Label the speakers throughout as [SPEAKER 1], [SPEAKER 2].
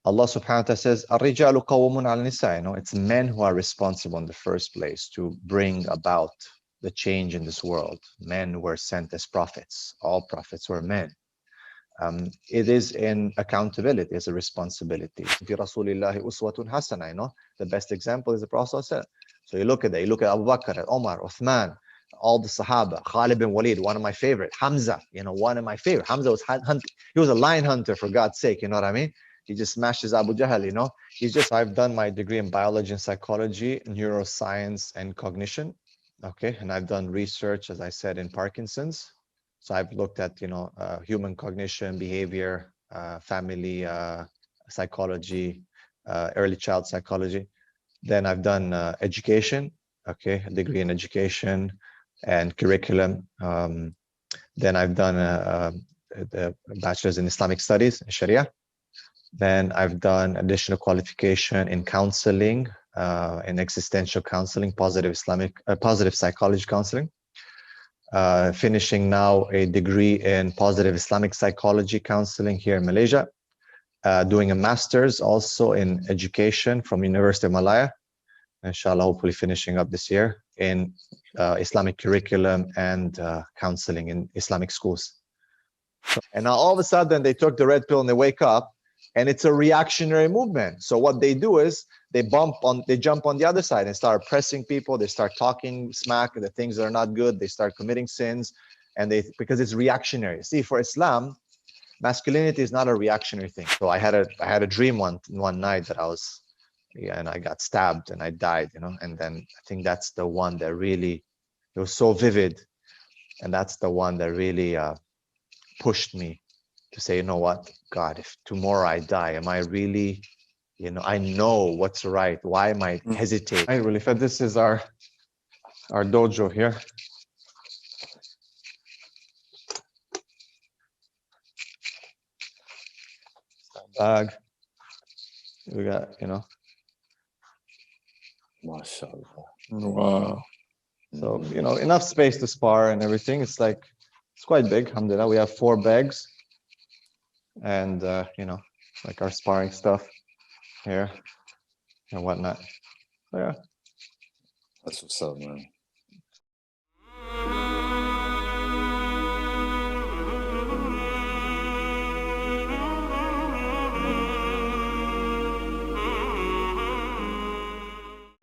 [SPEAKER 1] Allah subhanahu wa ta'ala says, الرجال قوامون على النساء. You know, it's men who are responsible in the first place to bring about the change in this world. Men were sent as prophets. All prophets were men. It is an accountability, it's a responsibility. في رسول الله أسوة حسنة, you know, the best example is the Prophet said. So you look at that, you look at Abu Bakr, Omar, Uthman, all the Sahaba, Khalid bin Walid, one of my favorite, Hamza, you know, one of my favorite. Hamza was he was a lion hunter, for God's sake, you know what I mean? He just smashes Abu Jahl, you know. I've done my degree in biology and psychology, neuroscience and cognition. Okay, and I've done research, as I said, in Parkinson's. So I've looked at, you know, human cognition, behavior, family psychology, early child psychology. Then I've done education, okay, a degree in education and curriculum. Then I've done the bachelor's in Islamic studies, Sharia. Then I've done additional qualification in counseling, in existential counseling, positive psychology counseling. Finishing now a degree in positive Islamic psychology counseling here in Malaysia. Doing a master's also in education from University of Malaya. Inshallah, hopefully finishing up this year in Islamic curriculum and counseling in Islamic schools. And now all of a sudden they took the red pill and they wake up, and it's a reactionary movement. So what they do is they jump on the other side and start oppressing people. They start talking smack, the things that are not good. They start committing sins, and because it's reactionary. See, for Islam, masculinity is not a reactionary thing. So I had a dream one night that and I got stabbed and I died, you know. And then I think that's the one that really, it was so vivid, and that's the one that really pushed me to say, you know what, God, if tomorrow I die, am I really, you know, I know what's right. Why am I hesitating? I really felt this is our dojo here. Bag. We got, you know.
[SPEAKER 2] MashaAllah.
[SPEAKER 3] Wow.
[SPEAKER 1] So, you know, enough space to spar and everything. It's quite big, alhamdulillah. We have 4 bags. And, you know, like our sparring stuff here and whatnot. So, yeah.
[SPEAKER 2] That's what's up, man.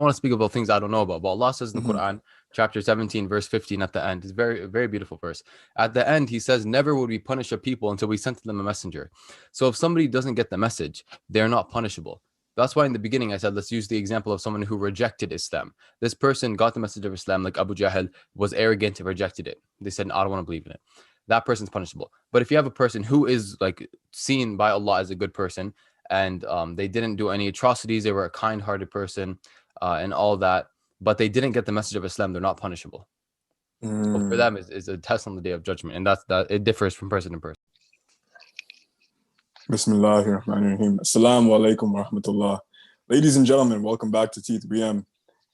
[SPEAKER 4] I want to speak about things I don't know about, but Allah says in the Quran, chapter 17, verse 15 at the end. It's very, very beautiful verse. At the end, he says, never would we punish a people until we sent them a messenger. So if somebody doesn't get the message, they're not punishable. That's why in the beginning I said, let's use the example of someone who rejected Islam. This person got the message of Islam, like Abu Jahl was arrogant and rejected it. They said, I don't want to believe in it. That person's punishable. But if you have a person who is like seen by Allah as a good person, and they didn't do any atrocities, they were a kind-hearted person, and all that, but they didn't get the message of Islam, they're not punishable. So for them is a test on the day of judgment, and that it differs from person to person.
[SPEAKER 3] Bismillahirrahmanirrahim. Assalamu alaikum wa rahmatullah. Ladies and gentlemen, welcome back to T3M.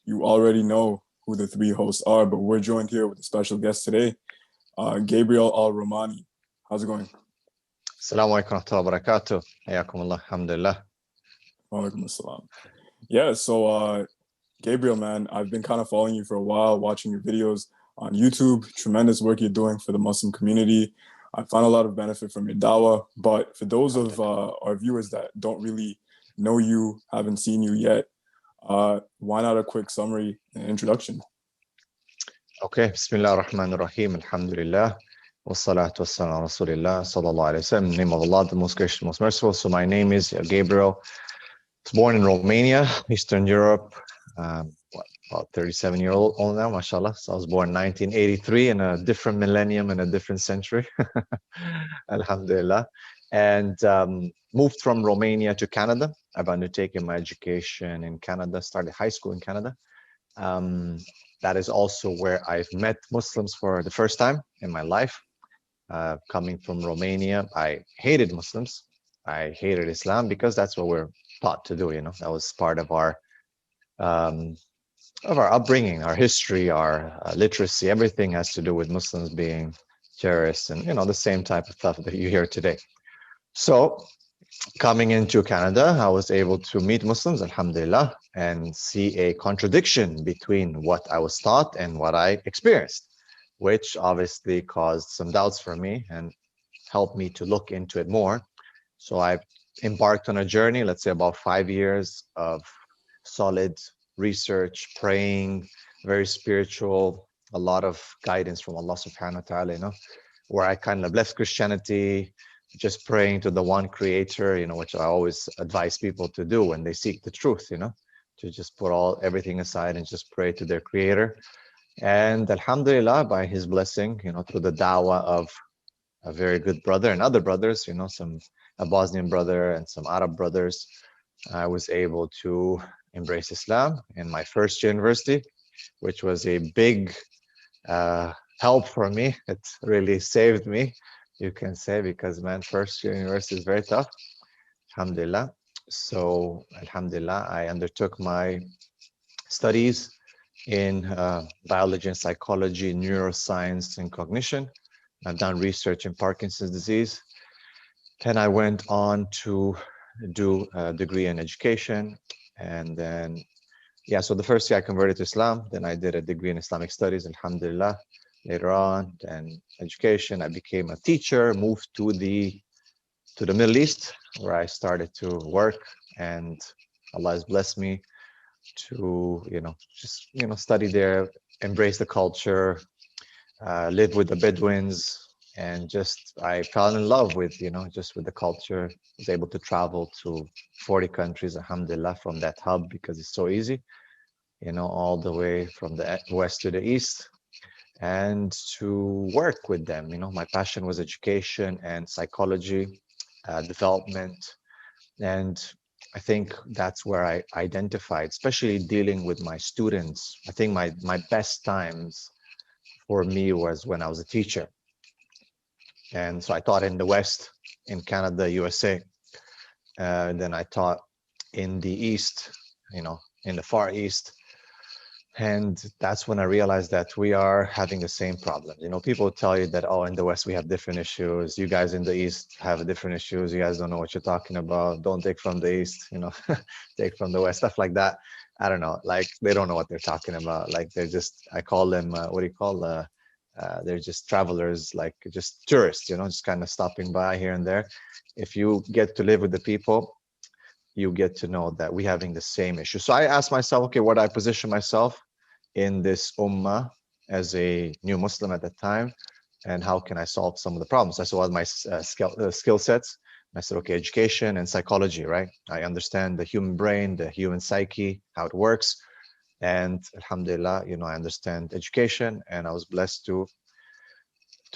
[SPEAKER 3] You already know who the 3 hosts are, but we're joined here with a special guest today, Gabriel Romaani. How's it going?
[SPEAKER 1] Assalamu alaikum wa rahmatullahi wa barakatuh. Hayakumullah, alhamdulillah.
[SPEAKER 3] Wa alaikum assalam. Yeah, so Gabriel, man, I've been kind of following you for a while, watching your videos on YouTube. Tremendous work you're doing for the Muslim community. I found a lot of benefit from your dawah. But for those of our viewers that don't really know you, haven't seen you yet, why not a quick summary and introduction?
[SPEAKER 1] Okay, Bismillah ar-Rahman ar-Rahim, alhamdulillah. Wassalatu wassalamu ala Rasulillah, sallallahu alayhi wa sallam. In the name of Allah, the most gracious, most merciful. So my name is Gabriel. I was born in Romania, Eastern Europe, about 37 years old now, mashallah. So I was born in 1983 in a different millennium, in a different century, alhamdulillah. And moved from Romania to Canada. I've undertaken my education in Canada, started high school in Canada. That is also where I've met Muslims for the first time in my life. Coming from Romania, I hated Muslims. I hated Islam because that's what we're taught to do, you know. That was part of our upbringing, our history, our literacy. Everything has to do with Muslims being terrorists and, you know, the same type of stuff that you hear today. So coming into Canada, I was able to meet Muslims, alhamdulillah, and see a contradiction between what I was taught and what I experienced, which obviously caused some doubts for me and helped me to look into it more. So I embarked on a journey, let's say about 5 years of solid research, praying, very spiritual, a lot of guidance from Allah subhanahu wa ta'ala, where I kind of left Christianity, just praying to the one creator, which I always advise people to do when they seek the truth, to just put everything aside and just pray to their creator. And alhamdulillah, by his blessing, through the da'wah of a very good brother and other brothers, a Bosnian brother and some Arab brothers, I was able to embrace Islam in my first year university, which was a big help for me. It really saved me, you can say, because man, first year university is very tough. Alhamdulillah. So alhamdulillah, I undertook my studies in biology and psychology, neuroscience and cognition. I've done research in Parkinson's disease. Then I went on to do a degree in education. And then, so the first year I converted to Islam. Then I did a degree in Islamic studies, alhamdulillah. Later on, then education, I became a teacher, moved to the Middle East, where I started to work, and Allah has blessed me to, just, study there, embrace the culture, live with the Bedouins, and just, I fell in love with, just with the culture. Was able to travel to 40 countries, alhamdulillah, from that hub, because it's so easy, all the way from the west to the east, and to work with them. My passion was education and psychology, development. And I think that's where I identified, especially dealing with my students. I think my best times for me was when I was a teacher. And so I taught in the West, in Canada, USA. Then I taught in the East, in the Far East. And that's when I realized that we are having the same problem. People tell you that, oh, in the West, we have different issues. You guys in the East have different issues. You guys don't know what you're talking about. Don't take from the East, take from the West, stuff like that. I don't know. Like, they don't know what they're talking about. Like, they're just, I call them, what do you call, they're just travelers, like just tourists, just kind of stopping by here and there. If you get to live with the people, you get to know that we're having the same issue. So I asked myself, okay, where do I position myself in this ummah as a new Muslim at that time, and how can I solve some of the problems? I saw my skill sets. I said, okay, education and psychology, right? I understand the human brain, the human psyche, how it works. And alhamdulillah, I understand education, and I was blessed to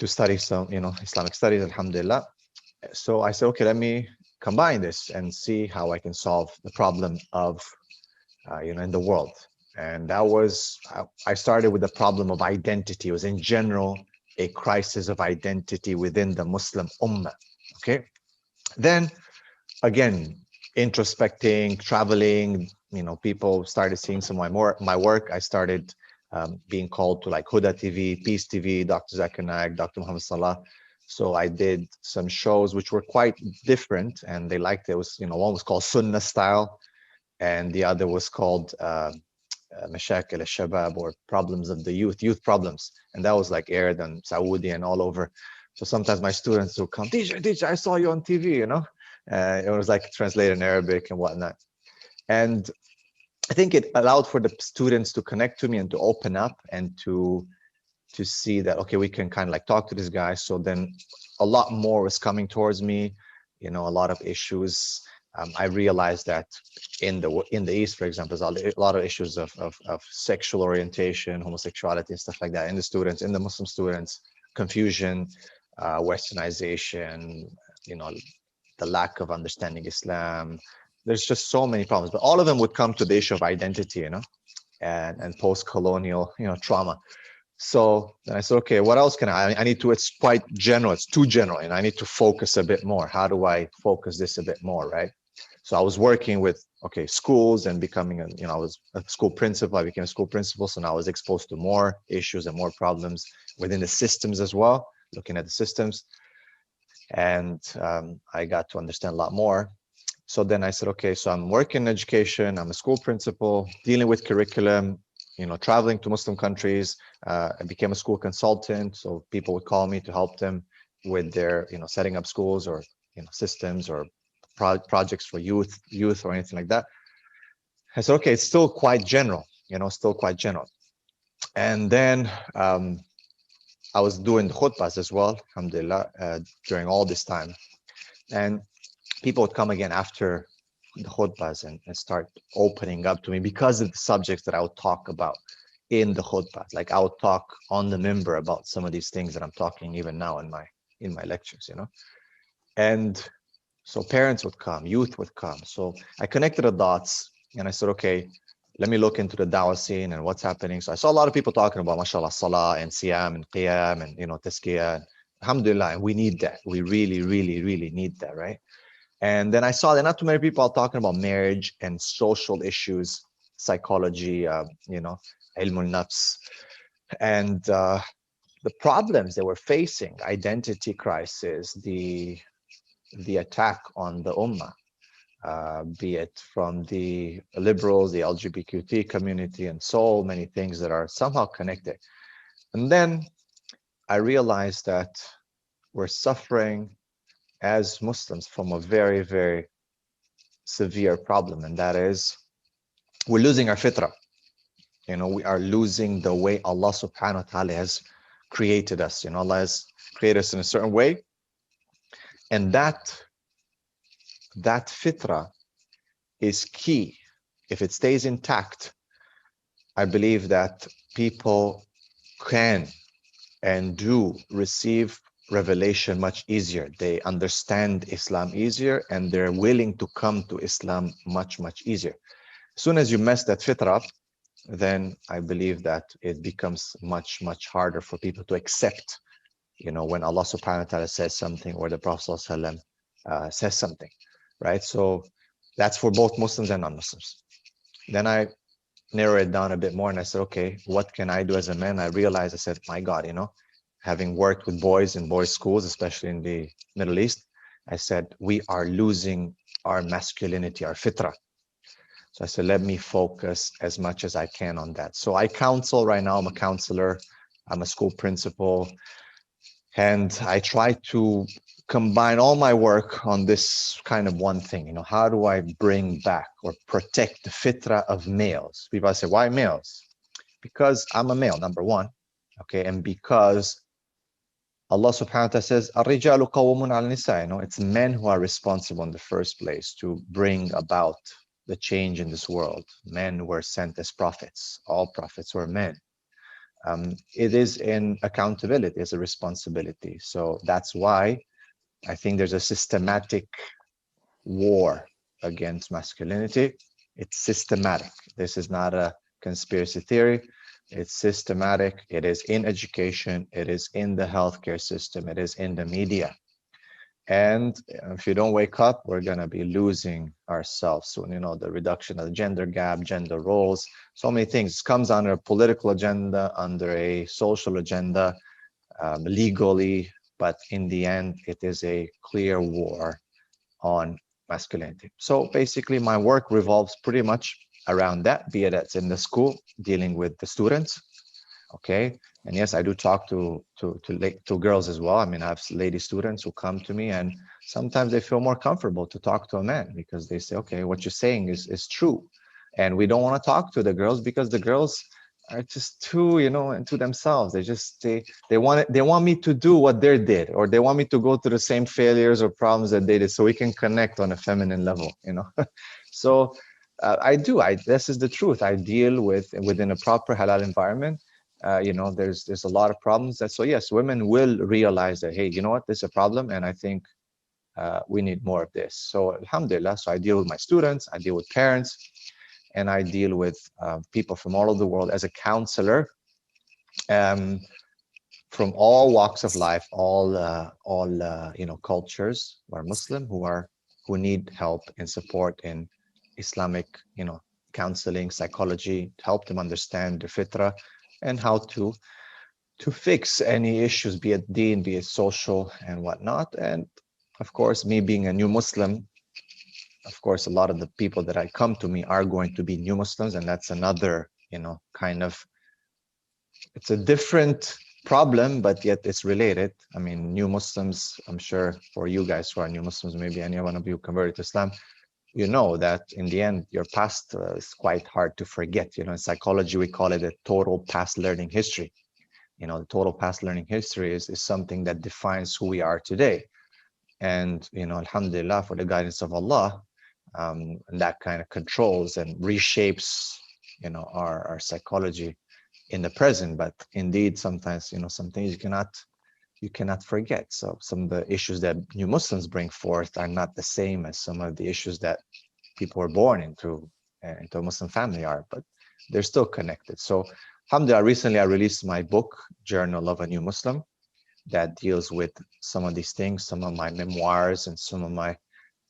[SPEAKER 1] study some, Islamic studies, alhamdulillah. So I said, okay, let me combine this and see how I can solve the problem of, in the world. And that was, I started with the problem of identity. It was in general a crisis of identity within the Muslim ummah. Okay. Then again, introspecting, traveling, people started seeing some of my work. I started being called to like Huda TV, Peace TV, Dr. Zakir Naik, Dr. Muhammad Salah. So I did some shows which were quite different, and they liked it. It was, one was called Sunnah Style, and the other was called Mashakil al-Shabab, or Problems of the Youth Problems. And that was like aired on Saudi and all over. So sometimes my students would come, teacher, I saw you on TV, it was like translated in Arabic and whatnot. And I think it allowed for the students to connect to me and to open up and to see that, okay, we can kind of like talk to this guy. So then a lot more was coming towards me, a lot of issues. I realized that in the East, for example, there's a lot of issues of sexual orientation, homosexuality, and stuff like that in the Muslim students, confusion, westernization, the lack of understanding Islam. There's just so many problems, but all of them would come to the issue of identity, and post-colonial, trauma. So then I said, okay, what else can I need to, it's quite general, it's too general, and I need to focus a bit more. How do I focus this a bit more, right? So I was working with, schools and becoming I was a school principal. I became a school principal. So now I was exposed to more issues and more problems within the systems as well, looking at the systems. And I got to understand a lot more. So then I said, okay, so I'm working in education, I'm a school principal, dealing with curriculum, traveling to Muslim countries. I became a school consultant, so people would call me to help them with their, setting up schools or, systems or projects for youth or anything like that. I said, okay, it's still quite general, still quite general. And then I was doing the khutbahs as well, alhamdulillah, during all this time. And people would come again after the khutbahs and start opening up to me because of the subjects that I would talk about in the khutbahs. Like I would talk on the minbar about some of these things that I'm talking even now in my lectures, And so parents would come, youth would come. So I connected the dots and I said, okay, let me look into the dawah scene and what's happening. So I saw a lot of people talking about, mashallah, salah and siyam and qiyam and, tazkiyah. Alhamdulillah, and we need that. We really, really, really need that, right? And then I saw that not too many people are talking about marriage and social issues, psychology, ilm al-nafs, and the problems they were facing, identity crisis, the attack on the ummah, be it from the liberals, the LGBTQ community, and so many things that are somehow connected. And then I realized that we're suffering as Muslims from a very, very severe problem, and that is we're losing our fitrah. We are losing the way Allah subhanahu wa ta'ala has created us. Allah has created us in a certain way, and that fitrah is key. If it stays intact, I believe that people can and do receive revelation much easier. They understand Islam easier, and they're willing to come to Islam much, much easier. As soon as you mess that fitrah up, then I believe that it becomes much, much harder for people to accept, when Allah subhanahu wa ta'ala says something or the Prophet says something, right? So that's for both Muslims and non-Muslims. Then I narrowed it down a bit more and I said, okay, what can I do as a man? I realized, I said, my God, having worked with boys in boys' schools, especially in the Middle East, I said, we are losing our masculinity, our fitrah. So I said, let me focus as much as I can on that. So I counsel right now, I'm a counselor, I'm a school principal, and I try to combine all my work on this kind of one thing. How do I bring back or protect the fitrah of males? People say, why males? Because I'm a male, number one, okay, and because Allah subhanahu wa ta'ala says, الرجال قوامون على النساء. It's men who are responsible in the first place to bring about the change in this world. Men were sent as prophets. All prophets were men. It is an accountability, it's a responsibility. So that's why I think there's a systematic war against masculinity. It's systematic. This is not a conspiracy theory. It's systematic. It is in education. It is in the healthcare system. It is in the media. And if you don't wake up, we're going to be losing ourselves soon. The reduction of the gender gap, gender roles, so many things. It comes under a political agenda, under a social agenda, legally, but in the end, it is a clear war on masculinity. So basically, my work revolves pretty much around that, be it that's in the school, dealing with the students, okay? And yes, I do talk to girls as well. I mean, I have lady students who come to me, and sometimes they feel more comfortable to talk to a man because they say, okay, what you're saying is true. And we don't want to talk to the girls because the girls are just too, into themselves. They want me to do what they did, or they want me to go through the same failures or problems that they did, so we can connect on a feminine level, So this is the truth. I deal within a proper halal environment. There's a lot of problems. So yes, women will realize that, hey, you know what, this is a problem, and I think we need more of this. So alhamdulillah, so I deal with my students, I deal with parents, and I deal with people from all over the world as a counselor, from all walks of life, all cultures who are Muslim, who need help and support in Islamic, counseling, psychology, to help them understand their fitrah and how to fix any issues, be it deen, be it social and whatnot. And of course, me being a new Muslim, of course, a lot of the people that I come to me are going to be new Muslims, and that's another, kind of, it's a different problem, but yet it's related. I mean, new Muslims, I'm sure for you guys who are new Muslims, maybe any one of you converted to Islam, you know that in the end, your past is quite hard to forget. In psychology, we call it a total past learning history. The total past learning history is something that defines who we are today. And, alhamdulillah, for the guidance of Allah, and that kind of controls and reshapes, our psychology in the present. But indeed, sometimes, some things you cannot forget. So some of the issues that new Muslims bring forth are not the same as some of the issues that people were born into a Muslim family are, but they're still connected. So alhamdulillah, recently I released my book, Journal of a New Muslim, that deals with some of these things, some of my memoirs and some of my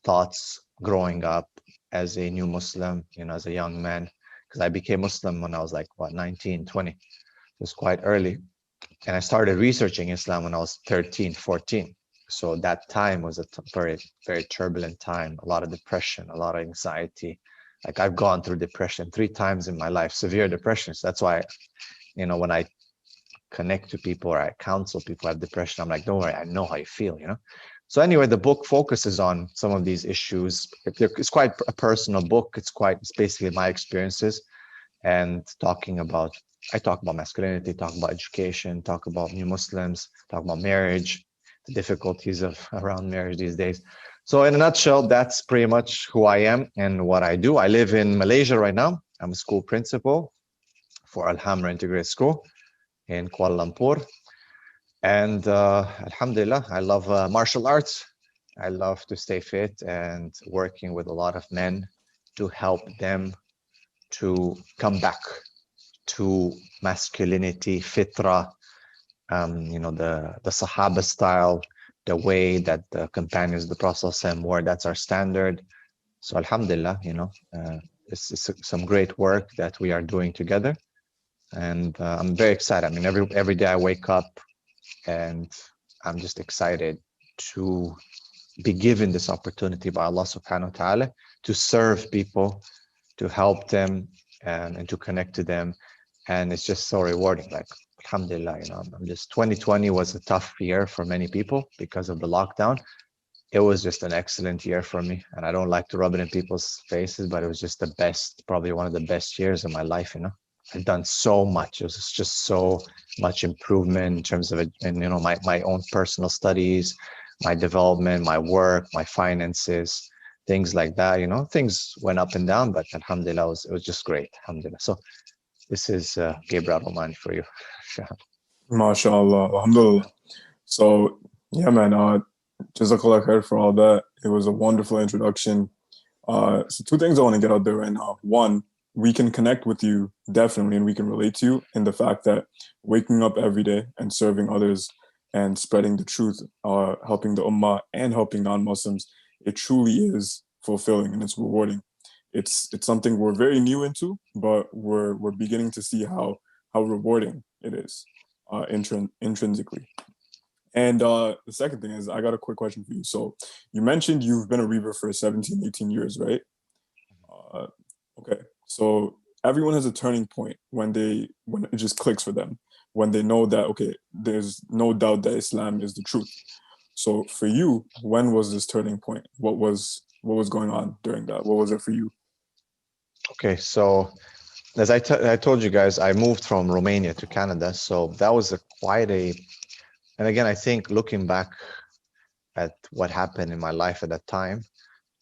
[SPEAKER 1] thoughts growing up as a new Muslim, as a young man, because I became Muslim when I was like, 19, 20. It was quite early. And I started researching Islam when I was 13, 14. So that time was a very, very turbulent time, a lot of depression, a lot of anxiety. Like I've gone through depression 3 times in my life, severe depression. So that's why, when I connect to people or I counsel people who have depression, I'm like, don't worry, I know how you feel, So anyway, the book focuses on some of these issues. It's quite a personal book. It's basically my experiences and I talk about masculinity, talk about education, talk about new Muslims, talk about marriage, the difficulties around marriage these days. So in a nutshell, that's pretty much who I am and what I do. I live in Malaysia right now. I'm a school principal for Al-Hamra Integrated School in Kuala Lumpur. And alhamdulillah, I love martial arts. I love to stay fit and working with a lot of men to help them to come back to masculinity, fitra, the Sahaba style, the way that the companions of the Prophet were. That's our standard. So alhamdulillah, it's some great work that we are doing together. And I'm very excited. I mean, every day I wake up and I'm just excited to be given this opportunity by Allah subhanahu wa ta'ala to serve people, to help them and to connect to them. And it's just so rewarding. Like, alhamdulillah, I'm just 2020 was a tough year for many people because of the lockdown. It was just an excellent year for me. And I don't like to rub it in people's faces, but it was just the best, probably one of the best years of my life, I've done so much. It was just so much improvement in terms of it, and my own personal studies, my development, my work, my finances, things like that. Things went up and down, but alhamdulillah, it was just great. Alhamdulillah. So this is Gabriel Romaani for you.
[SPEAKER 3] MashaAllah, alhamdulillah. So yeah, man, jazakallah khair for all that. It was a wonderful introduction. So 2 things I want to get out there right now. One, we can connect with you definitely, and we can relate to you in the fact that waking up every day and serving others and spreading the truth, helping the Ummah and helping non-Muslims, it truly is fulfilling and it's rewarding. It's something we're very new into, but we're beginning to see how rewarding it is intrinsically. And the second thing is, I got a quick question for you. So you mentioned you've been a Reaver for 17, 18 years, right? Okay. So everyone has a turning point when it just clicks for them, when they know that, okay, there's no doubt that Islam is the truth. So for you, when was this turning point? What was going on during that? What was it for you?
[SPEAKER 1] Okay, so as I told you guys, I moved from Romania to Canada. So that was and again, I think looking back at what happened in my life at that time,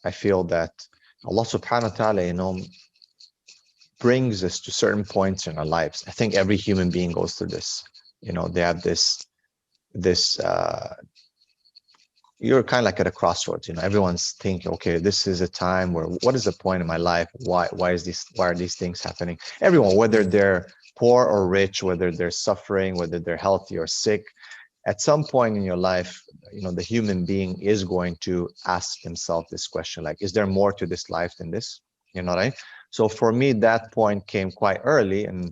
[SPEAKER 1] I feel that Allah subhanahu wa ta'ala, brings us to certain points in our lives. I think every human being goes through this. They have this you're kind of like at a crossroads. Everyone's thinking, okay, this is a time where, what is the point in my life? Why are these things happening? Everyone, whether they're poor or rich, whether they're suffering, whether they're healthy or sick, at some point in your life, the human being is going to ask himself this question, like, is there more to this life than this? Right? So for me, that point came quite early, and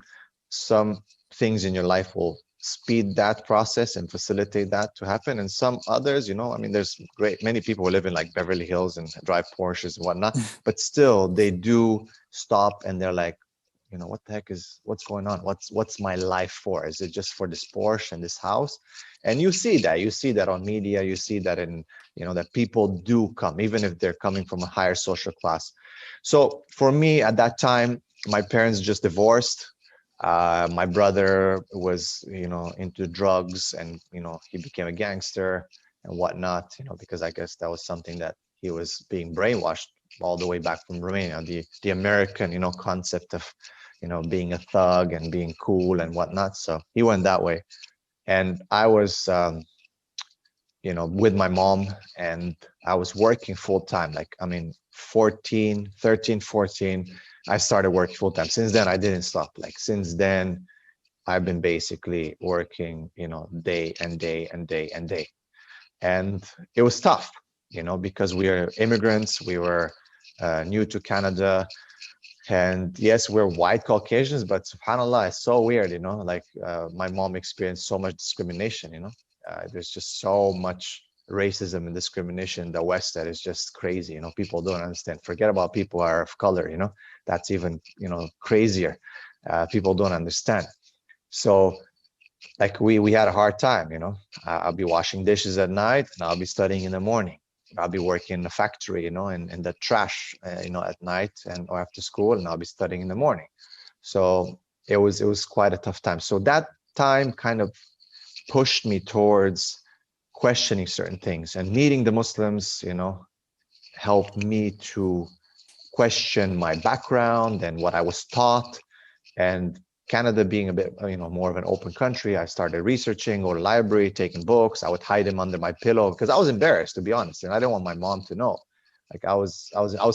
[SPEAKER 1] some things in your life will speed that process and facilitate that to happen. And some others, you know, I mean, there's many people who live in like Beverly Hills and drive Porsches and whatnot, but still they do stop and they're like, you know, what the heck what's going on? What's my life for? Is it just for this Porsche and this house? And you see that on media, you see that in, you know, that people do come, even if they're coming from a higher social class. So for me at that time, my parents just divorced. My brother was, you know, into drugs, and, you know, he became a gangster and whatnot, you know, because I guess that was something that he was being brainwashed all the way back from Romania, the American, you know, concept of, you know, being a thug and being cool and whatnot. So he went that way. And I was, you know, with my mom, and I was working full time. Like, I mean, 14, I started working full time. Since then, I didn't stop. Like, since then, I've been basically working, you know, day and day and day and day. And it was tough, you know, because we are immigrants. We were new to Canada. And yes, we're white Caucasians, but subhanAllah, it's so weird, you know, like my mom experienced so much discrimination, you know. There's just so much racism and discrimination in the West that is just crazy, you know. People don't understand. Forget about people who are of color, you know. That's even, you know, crazier. People don't understand. So like we had a hard time, you know. I'll be washing dishes at night and I'll be studying in the morning. I'll be working in the factory, you know, in the trash, you know, at night and or after school, and I'll be studying in the morning. So it was quite a tough time. So that time kind of pushed me towards questioning certain things, and meeting the Muslims, you know, helped me to question my background and what I was taught. And Canada being a bit, you know, more of an open country, I started researching, go to library, taking books. I would hide them under my pillow because I was embarrassed, to be honest, and I didn't want my mom to know. Like I was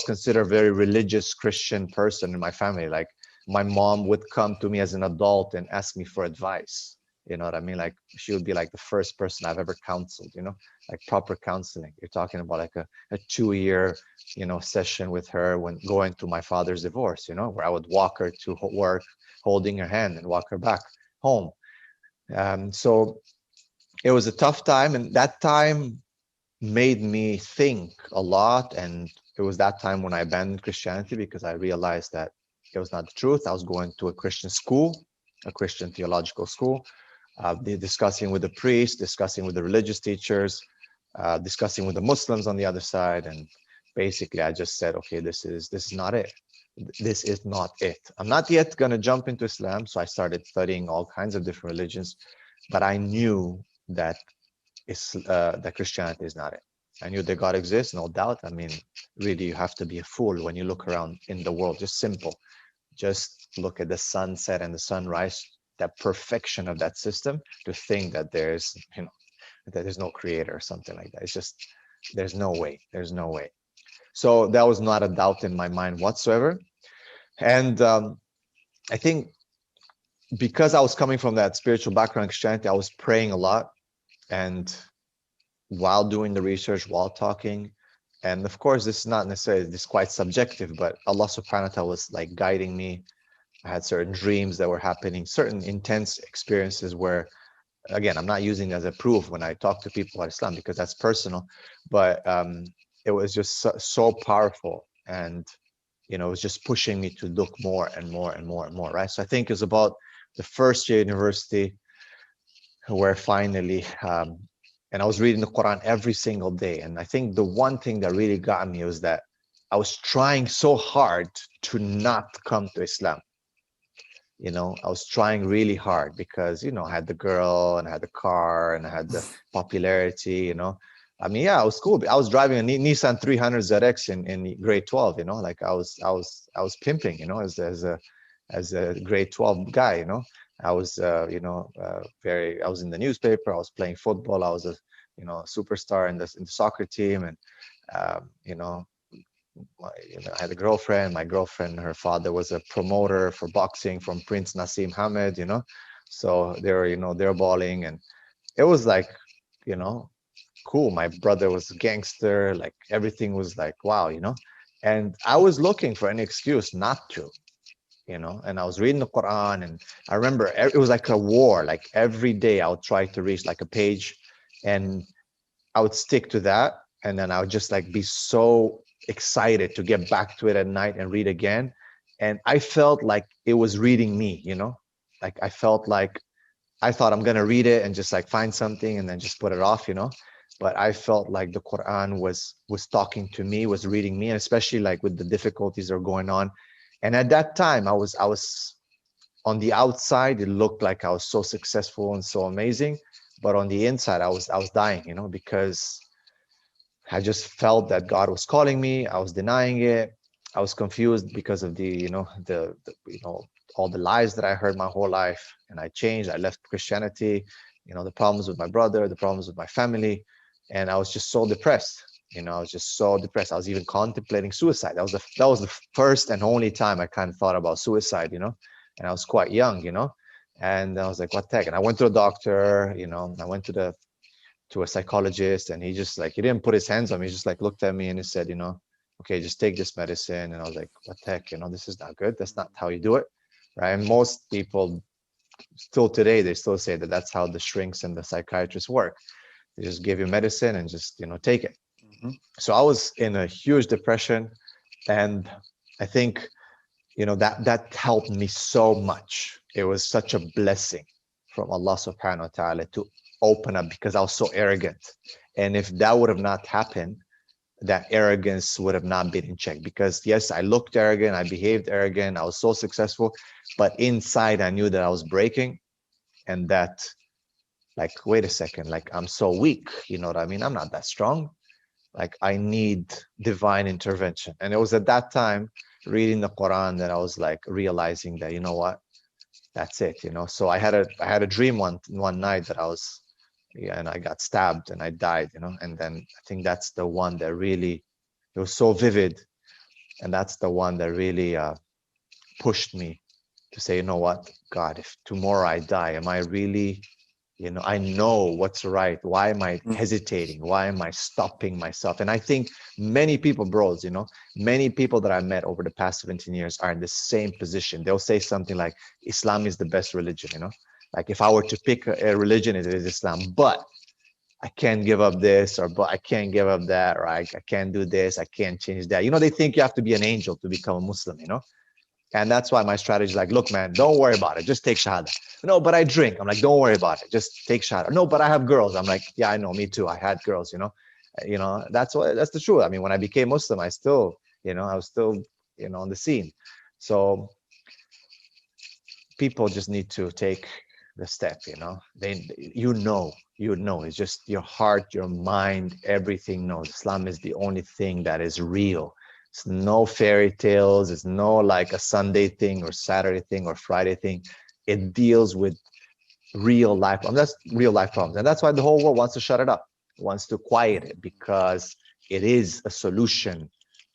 [SPEAKER 1] considered a very religious Christian person in my family. Like my mom would come to me as an adult and ask me for advice. You know what I mean? Like she would be like the first person I've ever counseled, you know, like proper counseling. You're talking about like a 2-year, you know, session with her when going through my father's divorce, you know, where I would walk her to work, holding her hand, and walk her back home. So it was a tough time, and that time made me think a lot. And it was that time when I abandoned Christianity because I realized that it was not the truth. I was going to a Christian school, a Christian theological school, discussing with the priest, discussing with the religious teachers, discussing with the Muslims on the other side. And basically I just said, okay, this is not it. This is not it. I'm not yet going to jump into Islam. So I started studying all kinds of different religions, but I knew that that Christianity is not it. I knew that God exists, no doubt. I mean, really, you have to be a fool when you look around in the world. Just simple. Just look at the sunset and the sunrise, that perfection of that system, to think that there's, you know, that there's no creator or something like that. It's just, there's no way. There's no way. So that was not a doubt in my mind whatsoever. And I think because I was coming from that spiritual background, Christianity, I was praying a lot. And while doing the research, while talking, and of course, this is not necessarily, this is quite subjective, but Allah subhanahu wa ta'ala was like guiding me. I had certain dreams that were happening, certain intense experiences where, again, I'm not using it as a proof when I talk to people about Islam because that's personal, but it was just so powerful. And, you know, it was just pushing me to look more and more and more and more, right? So I think it's about the first year university where finally, and I was reading the Quran every single day. And I think the one thing that really got me was that I was trying so hard to not come to Islam. You know, I was trying really hard because, you know, I had the girl and I had the car and I had the popularity, you know. I mean, yeah, I was cool. I was driving a Nissan 300 ZX in grade 12, you know, like I was pimping, you know, as a grade 12 guy, you know. I was, you know, I was in the newspaper. I was playing football. I was a, you know, superstar in the soccer team, and you know, I had a girlfriend. My girlfriend, her father was a promoter for boxing from Prince Nassim Hamed, you know. So they were, you know, they're balling, and it was like, you know, cool. My brother was a gangster. Like everything was like, wow, you know. And I was looking for any excuse not to. you know, and I was reading the Quran, and I remember it was like a war. Like every day I would try to reach like a page, and I would stick to that, and then I would just like be so excited to get back to it at night and read again. And I felt like it was reading me, you know, like I felt like I thought I'm gonna read it and just like find something and then just put it off, you know. But I felt like the Quran was talking to me, was reading me, and especially like with the difficulties that are going on. And at that time, I was on the outside, it looked like I was so successful and so amazing, but on the inside, I was dying, you know, because I just felt that God was calling me. I was denying it. I was confused because of the, you know, the you know, all the lies that I heard my whole life. And I changed. I left Christianity, you know, the problems with my brother, the problems with my family. And I was just so depressed. You know, I was just so depressed. I was even contemplating suicide. That was the first and only time I kind of thought about suicide, you know, and I was quite young, you know. And I was like, what the heck? And I went to a doctor, you know, I went to a psychologist, and he just like, he didn't put his hands on me. He just like looked at me and he said, you know, okay, just take this medicine. And I was like, what the heck, you know, this is not good. That's not how you do it, right? And most people still today, they still say that that's how the shrinks and the psychiatrists work. They just give you medicine and just, you know, take it. So I was in a huge depression, and I think, you know, that helped me so much. It was such a blessing from Allah subhanahu wa ta'ala to open up, because I was so arrogant. And if that would have not happened, that arrogance would have not been in check. Because yes, I looked arrogant, I behaved arrogant, I was so successful, but inside I knew that I was breaking, and that, like, wait a second, like, I'm so weak, you know what I mean? I'm not that strong. Like, I need divine intervention. And it was at that time, reading the Quran, that I was like realizing that, you know what, that's it, you know. So I had a dream one night that I was, yeah, and I got stabbed and I died, you know. And then I think that's the one that really, it was so vivid, and that's the one that really pushed me to say, you know what, God, if tomorrow I die, am I really, you know, I know what's right. Why am I hesitating? Why am I stopping myself? And I think many people, bros, you know, many people that I met over the past 17 years are in the same position. They'll say something like, Islam is the best religion, you know, like if I were to pick a religion, it is Islam, but I can't give up this, or but I can't give up that, or I can't do this, I can't change that. You know, they think you have to be an angel to become a Muslim, you know. And that's why my strategy is like, look, man, don't worry about it. Just take Shahada. No, but I drink. I'm like, don't worry about it. Just take Shahada. No, but I have girls. I'm like, yeah, I know, me too. I had girls, you know. That's the truth. I mean, when I became Muslim, I still, you know, I was still, you know, on the scene. So people just need to take the step, you know. It's just your heart, your mind, everything knows Islam is the only thing that is real. It's no fairy tales. It's no like a Sunday thing or Saturday thing or Friday thing. It deals with real life problems. That's real life problems. And that's why the whole world wants to shut it up, wants to quiet it, because it is a solution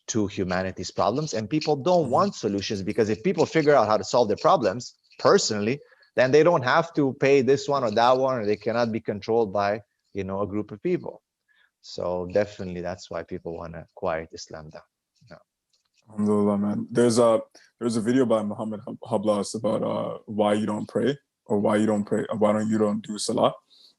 [SPEAKER 1] to humanity's problems. And people don't want solutions, because if people figure out how to solve their problems personally, then they don't have to pay this one or that one, or they cannot be controlled by, you know, a group of people. So definitely that's why people want to quiet Islam down.
[SPEAKER 3] Alhamdulillah, man. There's a video by Muhammad Hablas about why you don't pray, or why you don't pray, why don't you don't do salah.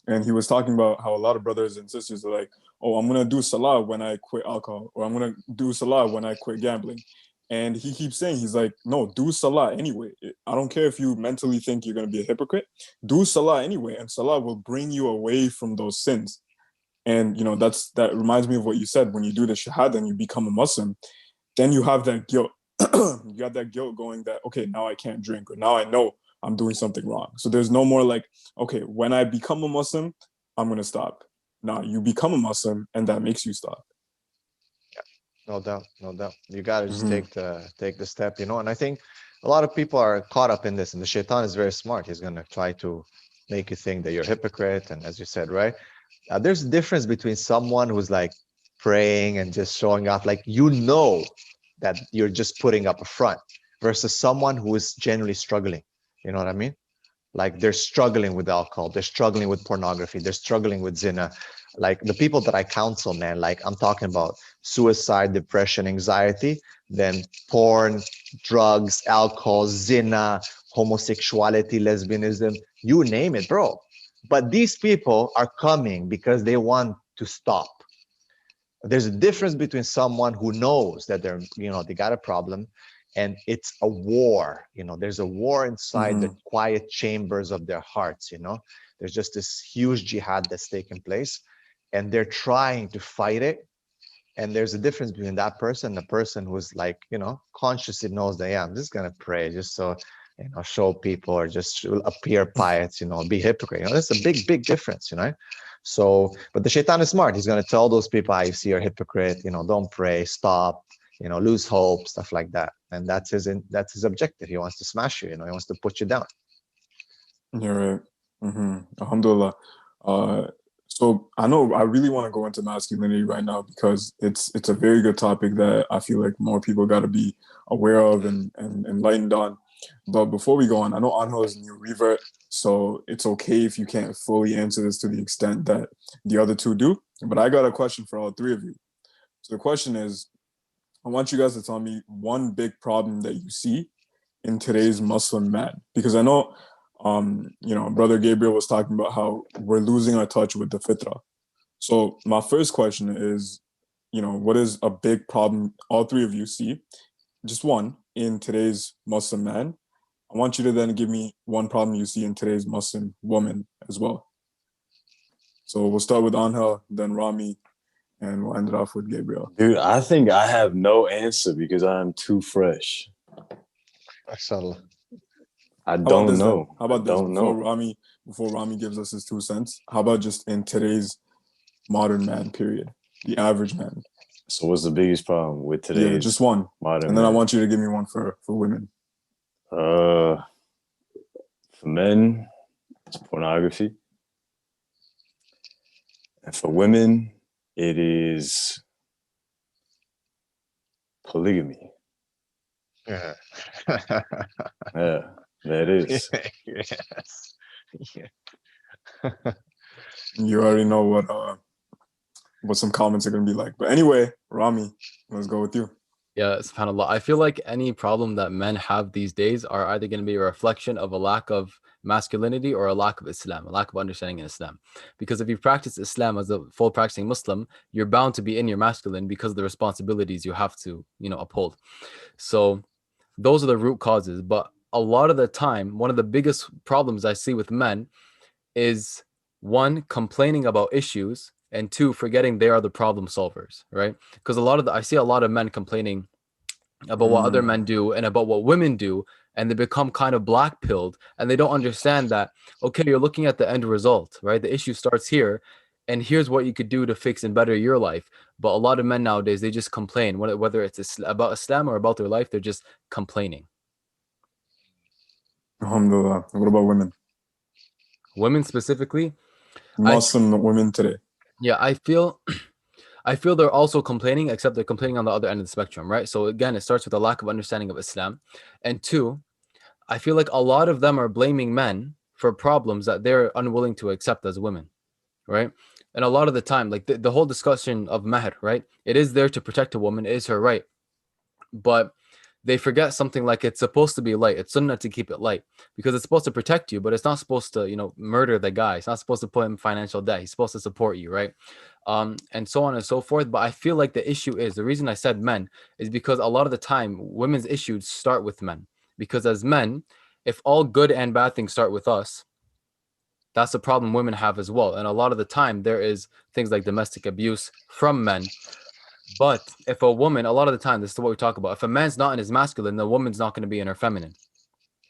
[SPEAKER 3] And he was talking about how a lot of brothers and sisters are like, oh, I'm gonna do salah when I quit alcohol, or I'm gonna do salah when I quit gambling. And he keeps saying, he's like, no, do salah anyway. I don't care if you mentally think you're gonna be a hypocrite. Do salah anyway, and salah will bring you away from those sins. And you know, that reminds me of what you said. When you do the shahada and you become a Muslim, then you have that guilt. You got that guilt going that, okay, now I can't drink, or now I know I'm doing something wrong. So there's no more like, okay, when I become a Muslim, I'm going to stop. Now you become a Muslim, and that makes you stop.
[SPEAKER 1] No doubt, no doubt. You gotta just take the step, you know. And I think a lot of people are caught up in this, and the shaitan is very smart. He's gonna try to make you think that you're a hypocrite. And as you said, right, there's a difference between someone who's like praying and just showing off, like, you know, that you're just putting up a front, versus someone who is genuinely struggling. You know what I mean? Like, they're struggling with alcohol, they're struggling with pornography, they're struggling with zina, like the people that I counsel, man, like I'm talking about suicide, depression, anxiety, then porn, drugs, alcohol, zina, homosexuality, lesbianism, you name it, bro. But these people are coming because they want to stop. There's a difference between someone who knows that they're, they got a problem, and it's a war. There's a war inside the quiet chambers of their hearts. There's just this huge jihad that's taking place, and they're trying to fight it. And there's a difference between that person and the person who's like, consciously knows that, yeah, I'm just gonna pray just so, show people, or just appear pious, be hypocrite. That's a big, big difference, So, but the shaitan is smart. He's gonna tell those people, you see, you're a hypocrite, don't pray, stop, lose hope, stuff like that. And that's his objective. He wants to smash you, he wants to put you down.
[SPEAKER 3] You're right. Alhamdulillah. So I know I really want to go into masculinity right now, because it's a very good topic that I feel like more people got to be aware of and enlightened on. But before we go on, I know Anho is a new revert, so it's okay if you can't fully answer this to the extent that the other two do. But I got a question for all three of you. So the question is, I want you guys to tell me one big problem that you see in today's Muslim man, because I know Brother Gabriel was talking about how we're losing our touch with the fitrah. So my first question is, what is a big problem all three of you see, just one, in today's Muslim man? I want you to then give me one problem you see in today's Muslim woman as well. So we'll start with Anha, then Rami, and we'll end it off with Gabriel.
[SPEAKER 2] Dude, I think I have no answer because I'm too fresh.
[SPEAKER 1] Mashallah.
[SPEAKER 2] I don't know.
[SPEAKER 3] How about this?
[SPEAKER 2] Don't know.
[SPEAKER 3] Before Rami gives us his 2 cents, how about just in today's modern man, period, the average man?
[SPEAKER 2] So what's the biggest problem with today's
[SPEAKER 3] just one,
[SPEAKER 2] modern
[SPEAKER 3] and then
[SPEAKER 2] man?
[SPEAKER 3] I want you to give me one for women.
[SPEAKER 2] For men, it's pornography. And for women, it is polygamy.
[SPEAKER 1] Yeah.
[SPEAKER 2] Yeah, that is.
[SPEAKER 1] Yes. Yeah.
[SPEAKER 3] You already know what some comments are going to be like. But anyway, Rami, let's go with you.
[SPEAKER 4] Yeah, subhanAllah. I feel like any problem that men have these days are either going to be a reflection of a lack of masculinity or a lack of Islam, a lack of understanding in Islam. Because if you practice Islam as a full practicing Muslim, you're bound to be in your masculine because of the responsibilities you have to, uphold. So those are the root causes. But a lot of the time, one of the biggest problems I see with men is, one, complaining about issues, and two, forgetting they are the problem solvers, right? Because I see a lot of men complaining about what other men do and about what women do, and they become kind of black-pilled, and they don't understand that, okay, you're looking at the end result, right? The issue starts here, and here's what you could do to fix and better your life. But a lot of men nowadays, they just complain, whether it's about Islam or about their life, they're just complaining.
[SPEAKER 3] Alhamdulillah. What about women?
[SPEAKER 4] Women specifically?
[SPEAKER 3] Muslim women today.
[SPEAKER 4] Yeah, I feel they're also complaining, except they're complaining on the other end of the spectrum, right? So again, it starts with a lack of understanding of Islam. And two, I feel like a lot of them are blaming men for problems that they're unwilling to accept as women, right? And a lot of the time, like the whole discussion of mahr, right? It is there to protect a woman, it is her right. But they forget something like it's supposed to be light. It's sunnah to keep it light because it's supposed to protect you, but it's not supposed to, murder the guy. It's not supposed to put him in financial debt. He's supposed to support you, right? And so on and so forth. But I feel like the issue is, the reason I said men is because a lot of the time women's issues start with men. Because as men, if all good and bad things start with us, that's a problem women have as well. And a lot of the time there is things like domestic abuse from men. But if a woman, a lot of the time, this is what we talk about. If a man's not in his masculine, the woman's not going to be in her feminine,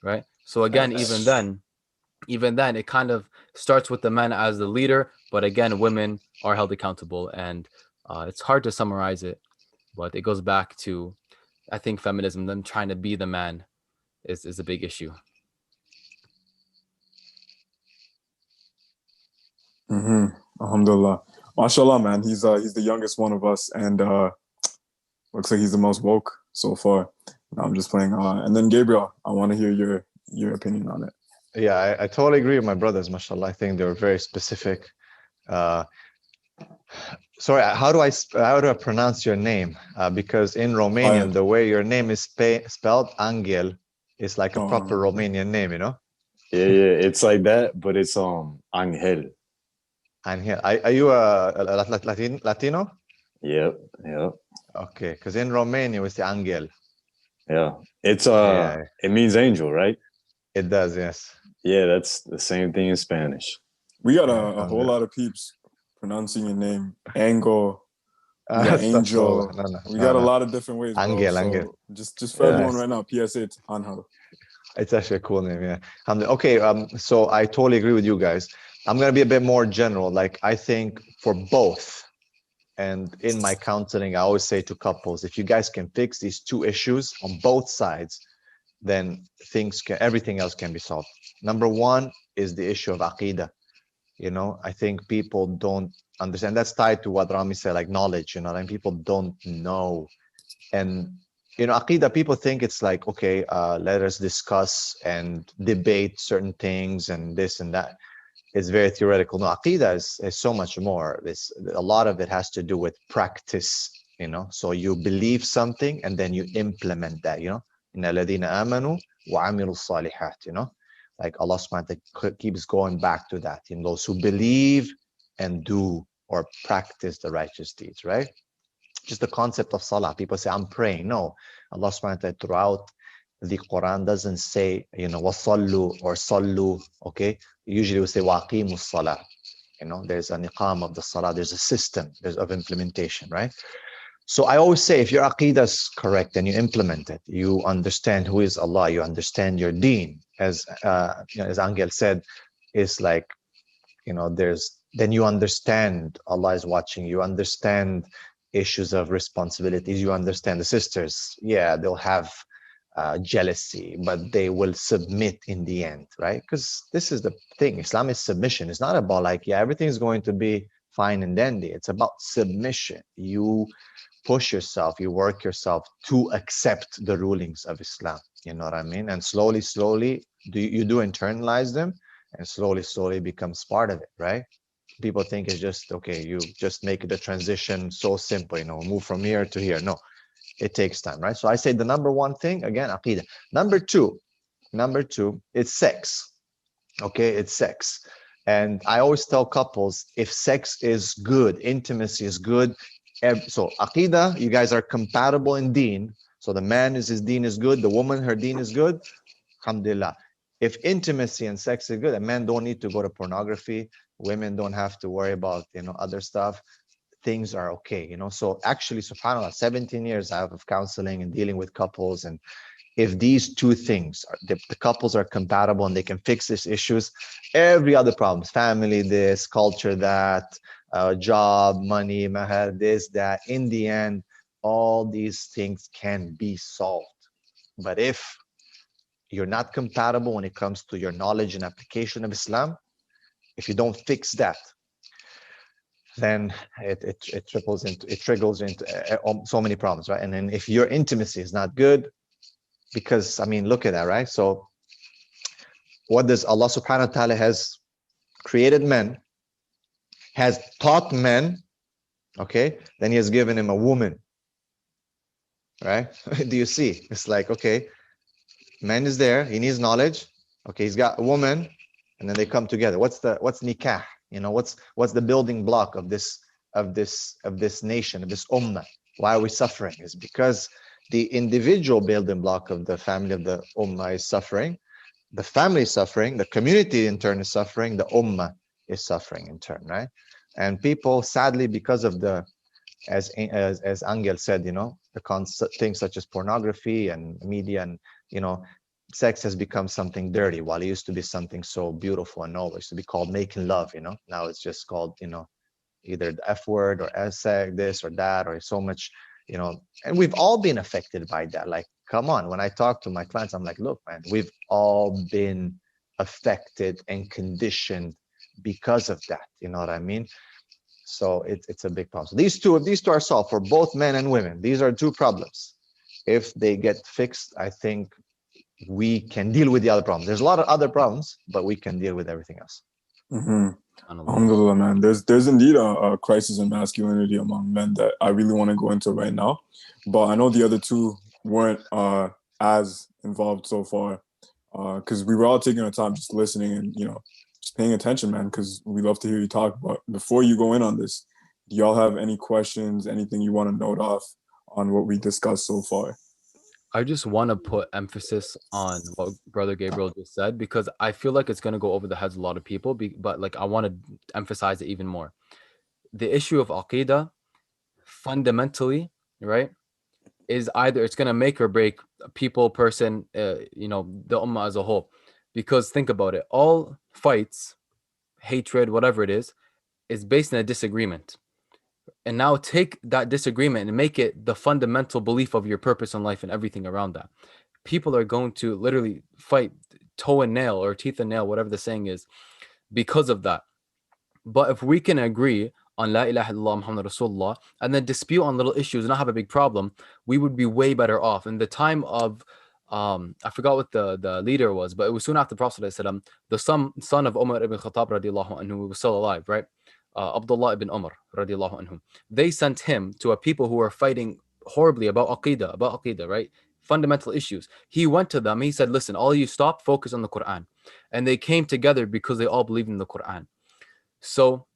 [SPEAKER 4] right? So again, even then, it kind of starts with the man as the leader. But again, women are held accountable, and it's hard to summarize it. But it goes back to, I think, feminism. Them trying to be the man is a big issue.
[SPEAKER 3] Alhamdulillah. MashaAllah, man. He's the youngest one of us, and looks like he's the most woke so far. No, I'm just playing. And then Gabriel, I want to hear your opinion on it.
[SPEAKER 1] Yeah, I totally agree with my brothers, mashallah. I think they were very specific. Sorry, how do I pronounce your name? Because in Romanian, the way your name is spelled, Angel, is like a proper Romanian name, you know?
[SPEAKER 2] Yeah, it's like that, but it's Angel.
[SPEAKER 1] Angel. Are you a Latino?
[SPEAKER 2] Yep.
[SPEAKER 1] Okay, because in Romania, it's the Angel.
[SPEAKER 2] Yeah. It's
[SPEAKER 1] Yeah,
[SPEAKER 2] it means angel, right?
[SPEAKER 1] it does, yes.
[SPEAKER 2] Yeah, that's the same thing in Spanish.
[SPEAKER 3] We got
[SPEAKER 1] Yeah,
[SPEAKER 3] a whole lot of peeps pronouncing your name. Angle. We got
[SPEAKER 1] Astaghfirullah.
[SPEAKER 3] Angel.
[SPEAKER 1] No,
[SPEAKER 3] We got a
[SPEAKER 1] no.
[SPEAKER 3] lot of different ways, bro.
[SPEAKER 1] Angel, Angel.
[SPEAKER 3] So just for
[SPEAKER 2] Yeah.
[SPEAKER 3] everyone right now, PSA to Anhal.
[SPEAKER 1] It's actually a cool name, yeah. Okay, so I totally agree with you guys. I'm gonna be a bit more general. Like I think for both, and in my counseling, I always say to couples, if you guys can fix these two issues on both sides, then everything else can be solved. Number one is the issue of aqidah. You know, I think people don't understand. That's tied to what Rami said, like knowledge. You know, and people don't know. And you know, aqidah, people think it's like, okay, let us discuss and debate certain things and this and that. It's very theoretical. No, aqidah is so much more. A lot of it has to do with practice, you know. So you believe something and then you implement that, you know. إِنَّ الَّذِينَ آمَنُوا وَعَمِلُوا الصَّالِحَاتِ, you know. Like Allah subhanahu wa ta'ala keeps going back to that. In those who believe and do or practice the righteous deeds, right? Just the concept of salah. People say, I'm praying. No, Allah subhanahu wa ta'ala throughout the Quran doesn't say, you know, wasallu or sallu, okay? Usually we say waqimus salah. You know, there's an iqam of the salah, there's a system of implementation, right? So I always say, if your aqidah is correct and you implement it, you understand who is Allah, you understand your deen. As you know, as Angel said, it's like, you know, then you understand Allah is watching, you understand issues of responsibilities, you understand the sisters, yeah, they'll have jealousy, but they will submit in the end, right? Because this is the thing, Islam is submission. It's not about like, yeah, everything's going to be fine and dandy. It's about submission. You push yourself, you work yourself to accept the rulings of Islam, you know what I mean? And slowly you do internalize them, and slowly becomes part of it, right? People think it's just, okay, you just make the transition so simple, you know, move from here to here. No, it takes time, right? So I say the number one thing, again, aqidah. Number two, it's sex. Okay, it's sex. And I always tell couples, if sex is good, intimacy is good, so aqidah, you guys are compatible in deen. So the man his deen is good, the woman, her deen is good, alhamdulillah. If intimacy and sex is good, and men don't need to go to pornography, women don't have to worry about, you know, other stuff, things are okay, you know. So actually, subhanAllah, 17 years I have of counseling and dealing with couples, and if these two things, the couples are compatible and they can fix these issues, every other problems, family, this, culture, that, job, money, mahar, this, that, in the end, all these things can be solved. But if you're not compatible when it comes to your knowledge and application of Islam, if you don't fix that, then it triggers into so many problems, right? And then if your intimacy is not good, because I mean, look at that, right? So what does Allah subhanahu wa ta'ala has created men, has taught men, okay? Then he has given him a woman, right? Do you see? It's like, okay, man is there, he needs knowledge. Okay, he's got a woman, and then they come together. What's nikah? You know, what's the building block of this nation, of this ummah? Why are we suffering? It's because the individual building block of the family of the ummah is suffering. The family is suffering. The community in turn is suffering. The ummah is suffering in turn, right? And people, sadly, because of the, as Angel said, you know, the things such as pornography and media, and you know, sex has become something dirty, while it used to be something so beautiful and noble. It used to be called making love, you know. Now it's just called, you know, either the F word or sex, this or that, or so much, you know. And we've all been affected by that. Like, come on, when I talk to my clients, I'm like, look, man, we've all been affected and conditioned because of that. You know what I mean? So it's a big problem. So these two are solved for both men and women. These are two problems. If they get fixed, I think we can deal with the other problems. There's a lot of other problems, but we can deal with everything else.
[SPEAKER 3] Mm-hmm. Alhamdulillah, man. There's indeed a crisis in masculinity among men that I really want to go into right now, but I know the other two weren't as involved so far, because we were all taking our time just listening and just paying attention, man. Because we love to hear you talk. But before you go in on this, do y'all have any questions? Anything you want to note off on what we discussed so far?
[SPEAKER 4] I just want to put emphasis on what Brother Gabriel just said because I feel like it's going to go over the heads of a lot of people, but like I want to emphasize it even more. The issue of Aqidah, fundamentally, right, is either it's going to make or break a people, person, the Ummah as a whole. Because think about it, all fights, hatred, whatever it is based on a disagreement. And now take that disagreement and make it the fundamental belief of your purpose in life and everything around that. People are going to literally fight toe and nail or teeth and nail, whatever the saying is, because of that. But if we can agree on La ilaha illallah Muhammad Rasulullah and then dispute on little issues and not have a big problem, we would be way better off. In the time of I forgot what the leader was, but it was soon after the Prophet ﷺ, the son of Umar ibn Khattab radiallahu anhu, who was still alive, right? Abdullah ibn Umar radiallahu anhu. They sent him to a people who were fighting horribly about aqidah, right? Fundamental issues. He went to them. He said, listen, all you stop, focus on the Quran. And they came together because they all believed in the Quran. So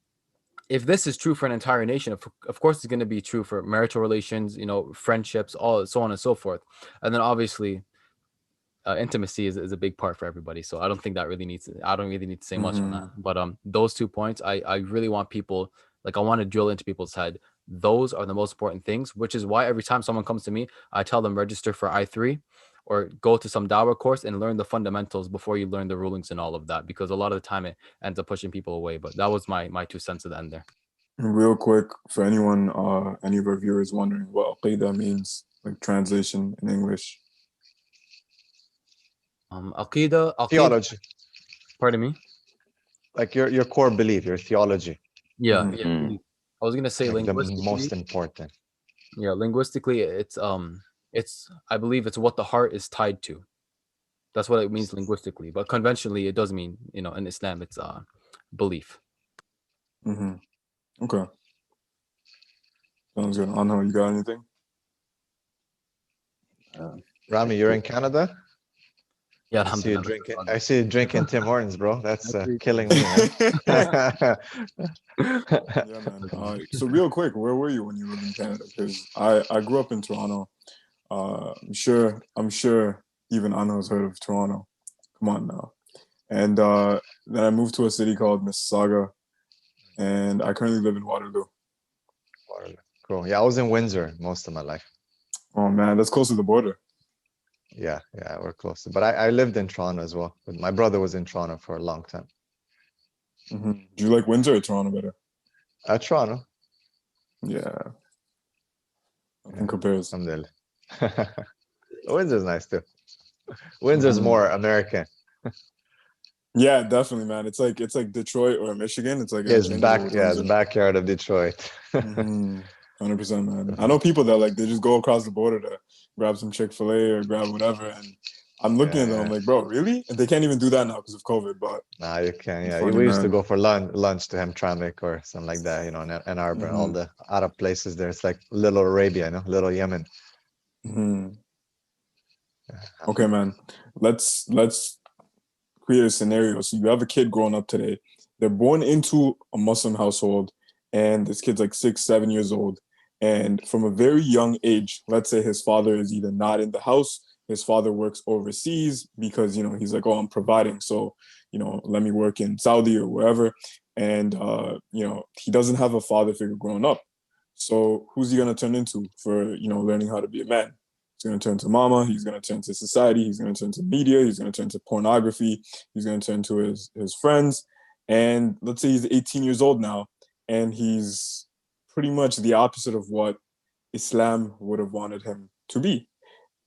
[SPEAKER 4] if this is true for an entire nation, of course it's going to be true for marital relations, friendships, all so on and so forth. And then obviously intimacy is a big part for everybody. So I don't think that really I don't really need to say much on that. But those 2 points, I really want people, like I want to drill into people's head. Those are the most important things, which is why every time someone comes to me, I tell them register for I3 or go to some dawah course and learn the fundamentals before you learn the rulings and all of that, because a lot of the time it ends up pushing people away. But that was my 2 cents at the end there.
[SPEAKER 3] Real quick, for anyone, any of our viewers wondering what aqidah means, like translation in English.
[SPEAKER 4] Aqidah,
[SPEAKER 1] Theology,
[SPEAKER 4] pardon me.
[SPEAKER 1] like your core belief, your theology.
[SPEAKER 4] Yeah,
[SPEAKER 2] Mhm.
[SPEAKER 4] yeah. I was gonna say
[SPEAKER 1] Like the
[SPEAKER 4] linguistically.
[SPEAKER 1] most important.
[SPEAKER 4] Yeah, linguistically, it's I believe it's what the heart is tied to. That's what it means linguistically. But conventionally, it does mean, in Islam, it's belief.
[SPEAKER 3] Okay. Sounds good. Anna, you got anything?
[SPEAKER 1] Rami, you're in Canada?
[SPEAKER 4] Yeah,
[SPEAKER 1] I see you
[SPEAKER 4] alhamdulillah.
[SPEAKER 1] drinking. I see you drinking Tim Hortons, bro. That's
[SPEAKER 4] That's
[SPEAKER 1] killing me, man.
[SPEAKER 3] Yeah, man. So real quick, where were you when you lived in Canada? Because I grew up in Toronto. I'm sure even Anna's heard of Toronto. Come on now. And then I moved to a city called Mississauga, and I currently live in Waterloo.
[SPEAKER 1] Cool. Yeah, I was in Windsor most of my life.
[SPEAKER 3] Oh man, that's close to the border.
[SPEAKER 1] Yeah, we're close. But I lived in Toronto as well. But my brother was in Toronto for a long time.
[SPEAKER 3] Do you like Windsor or Toronto better?
[SPEAKER 1] Toronto.
[SPEAKER 3] Yeah. Nothing compares.
[SPEAKER 1] Alhamdulillah. Windsor's nice too. Windsor's more American.
[SPEAKER 3] Yeah, definitely, man. It's like Detroit or Michigan. It's like
[SPEAKER 1] Yeah, it's
[SPEAKER 3] Windsor.
[SPEAKER 1] the backyard of Detroit.
[SPEAKER 3] 100%, man. I know people that they just go across the border to grab some Chick-fil-A or grab whatever, and I'm looking at them. I'm like, bro, really? And they can't even do that now because of COVID. But
[SPEAKER 1] nah, you can. Yeah,
[SPEAKER 3] funny,
[SPEAKER 1] we used to
[SPEAKER 3] man.
[SPEAKER 1] go for lunch to Hamtramck or something like that. In Ann Arbor, all the Arab places there. It's like little Arabia, little Yemen.
[SPEAKER 3] Okay, man. Let's create a scenario. So you have a kid growing up today. They're born into a Muslim household, and this kid's like 6, 7 years old. And from a very young age, let's say his father is either not in the house, his father works overseas because, he's like, oh, I'm providing. So, let me work in Saudi or wherever. And, he doesn't have a father figure growing up. So who's he going to turn into for, learning how to be a man? He's going to turn to mama. He's going to turn to society. He's going to turn to media. He's going to turn to pornography. He's going to turn to his friends. And let's say he's 18 years old now, and he's pretty much the opposite of what Islam would have wanted him to be,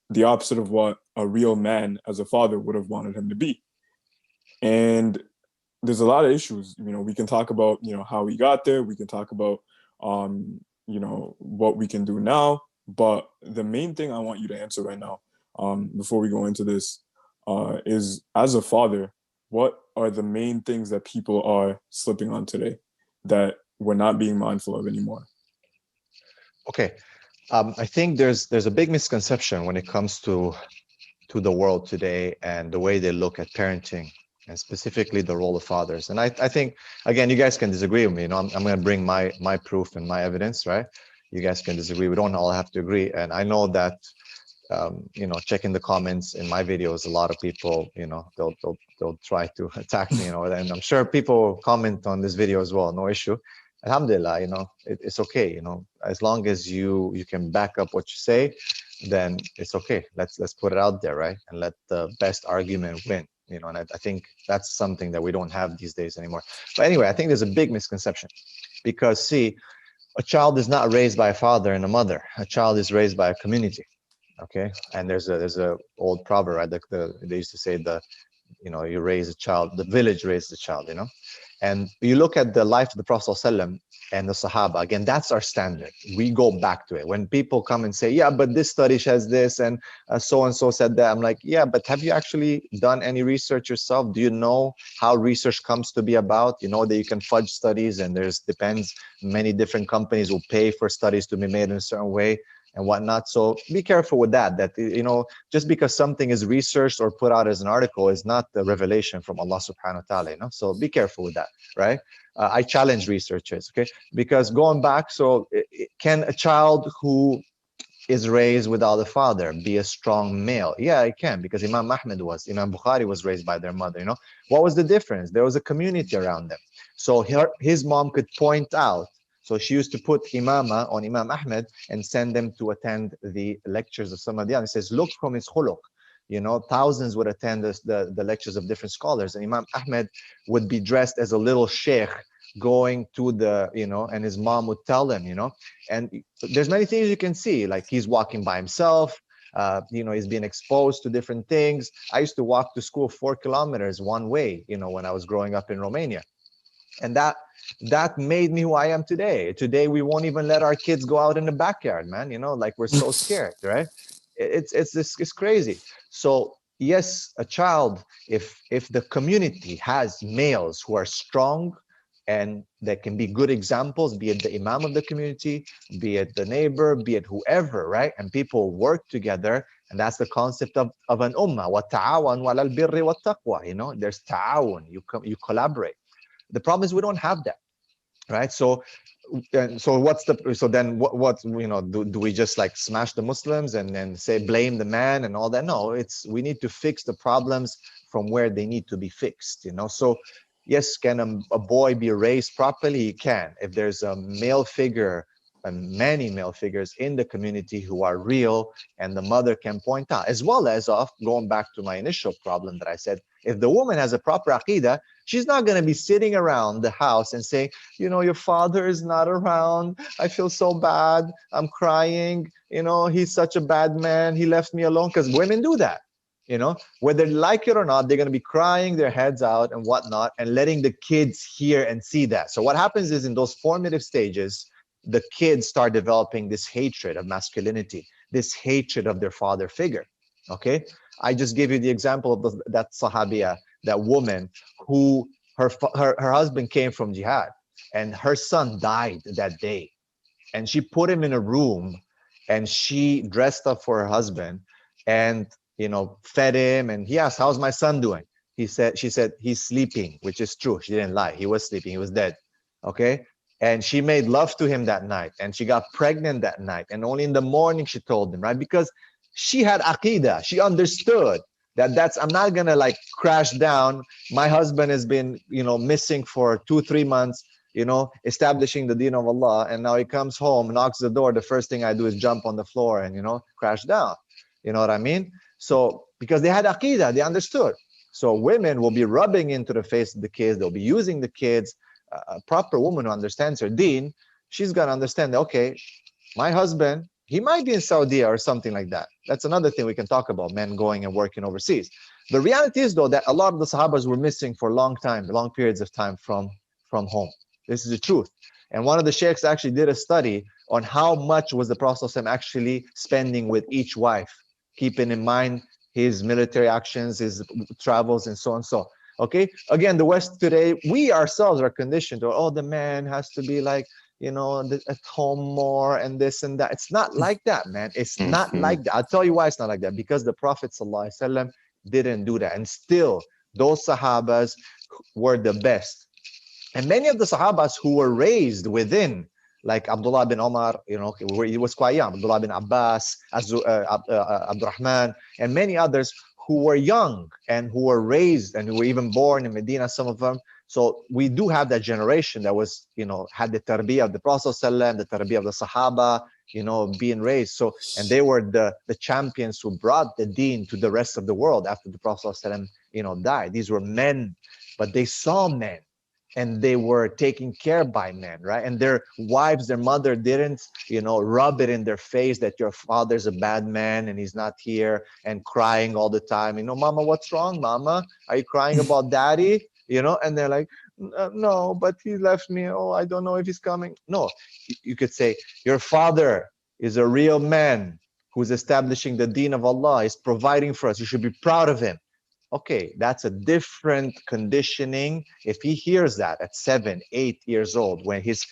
[SPEAKER 3] the opposite of what a real man as a father would have wanted him to be. And there's a lot of issues. We can talk about, how he got there. We can talk about, what we can do now. But the main thing I want you to answer right now, before we go into this, is as a father, what are the main things that people are slipping on today that we're not being mindful of anymore?
[SPEAKER 1] Okay. I think there's a big misconception when it comes to the world today and the way they look at parenting, and specifically the role of fathers. And I think, again, you guys can disagree with me. I'm going to bring my proof and my evidence, right? You guys can disagree. We don't all have to agree. And I know that, checking the comments in my videos, a lot of people, they'll try to attack me, and I'm sure people comment on this video as well. No issue. Alhamdulillah, it's okay. As long as you can back up what you say, then it's okay. Let's put it out there, right? And let the best argument win. And I think that's something that we don't have these days anymore. But anyway, I think there's a big misconception, because see, a child is not raised by a father and a mother. A child is raised by a community. Okay, and there's a old proverb, right? They used to say you raise a child, the village raises the child, And you look at the life of the Prophet ﷺ and the Sahaba, again, that's our standard. We go back to it. When people come and say, yeah, but this study says this, and so-and-so said that, I'm like, yeah, but have you actually done any research yourself? Do you know how research comes to be about? You know that you can fudge studies, and depends, many different companies will pay for studies to be made in a certain way and whatnot. So be careful with that, just because something is researched or put out as an article is not the revelation from Allah subhanahu wa ta'ala, So be careful with that, right? I challenge researchers, okay? Because going back, so can a child who is raised without a father be a strong male? Yeah, it can, because Imam Bukhari was raised by their mother, What was the difference? There was a community around them. So his mom could point out. So she used to put imama on Imam Ahmed and send them to attend the lectures of somebody else. He says, look from his khuluq. Thousands would attend the lectures of different scholars. And Imam Ahmed would be dressed as a little sheikh going to and his mom would tell him, And there's many things you can see, like he's walking by himself. He's being exposed to different things. I used to walk to school 4 kilometers one way, when I was growing up in Romania. And that made me who I am today. Today, we won't even let our kids go out in the backyard, man. Like we're so scared, right? It's crazy. So yes, a child, if the community has males who are strong and that can be good examples, be it the imam of the community, be it the neighbor, be it whoever, right? And people work together, and that's the concept of an ummah. وَتَعَاوَنُوا عَلَى الْبِرِّ وَالتَّقْوَى. There's ta'awun. You collaborate. The problem is we don't have that, right? So then what do we just like smash the Muslims and then say blame the man and all that? No, we need to fix the problems from where they need to be fixed, So yes, can a boy be raised properly? He can, if there's a male figure and many male figures in the community who are real, and the mother can point out, as well as going back to my initial problem that I said, if the woman has a proper aqidah, she's not going to be sitting around the house and saying, your father is not around. I feel so bad. I'm crying. He's such a bad man. He left me alone. Because women do that. Whether they like it or not, they're going to be crying their heads out and whatnot, and letting the kids hear and see that. So what happens is, in those formative stages, the kids start developing this hatred of masculinity, this hatred of their father figure. Okay, I just gave you the example of that sahabiya, that woman who her husband came from jihad, and her son died that day, and she put him in a room, and she dressed up for her husband, and fed him, and he asked, how's my son doing? She said he's sleeping, which is true. She didn't lie. He was sleeping. He was dead. Okay. And she made love to him that night, and she got pregnant that night, and only in the morning she told him, right? Because she had aqidah. She understood that I'm not gonna like crash down. My husband has been missing for 2-3 months, establishing the deen of Allah, and now he comes home, knocks the door, the first thing I do is jump on the floor and crash down. You know what I mean? So because they had aqidah, they understood. So women will be rubbing into the face of the kids, they'll be using the kids. A proper woman who understands her deen, she's gonna understand that, okay, my husband, he might be in Saudi or something like that. That's another thing we can talk about, men going and working overseas. The reality is, though, that a lot of the Sahabas were missing for long periods of time from home. This is the truth. And one of the sheikhs actually did a study on how much was the Prophet ﷺ actually spending with each wife, keeping in mind his military actions, his travels, and so on. So, Okay, again, the West today, we ourselves are conditioned to, oh, the man has to be like, at home more and this and that. It's not like that, man. It's not like that. I'll tell you why it's not like that. Because the Prophet ﷺ didn't do that. And still, those Sahabas were the best. And many of the Sahabas who were raised within, like Abdullah bin Omar, he was quite young, Abdullah bin Abbas, Abdurrahman, and many others who were young and who were raised and who were even born in Medina, some of them. So we do have that generation that was, had the tarbiyah of the Prophet, the tarbiyah of the Sahaba, being raised. So, and they were the champions who brought the deen to the rest of the world after the Prophet, died. These were men, but they saw men and they were taken care by men, right? And their wives, their mother didn't, rub it in their face that your father's a bad man and he's not here, and crying all the time. Mama, what's wrong, mama? Are you crying about daddy? And they're like, no, but he left me. Oh, I don't know if he's coming. No, you could say, your father is a real man who's establishing the deen of Allah, is providing for us. You should be proud of him. Okay, that's a different conditioning. If he hears that at 7, 8 years old, when his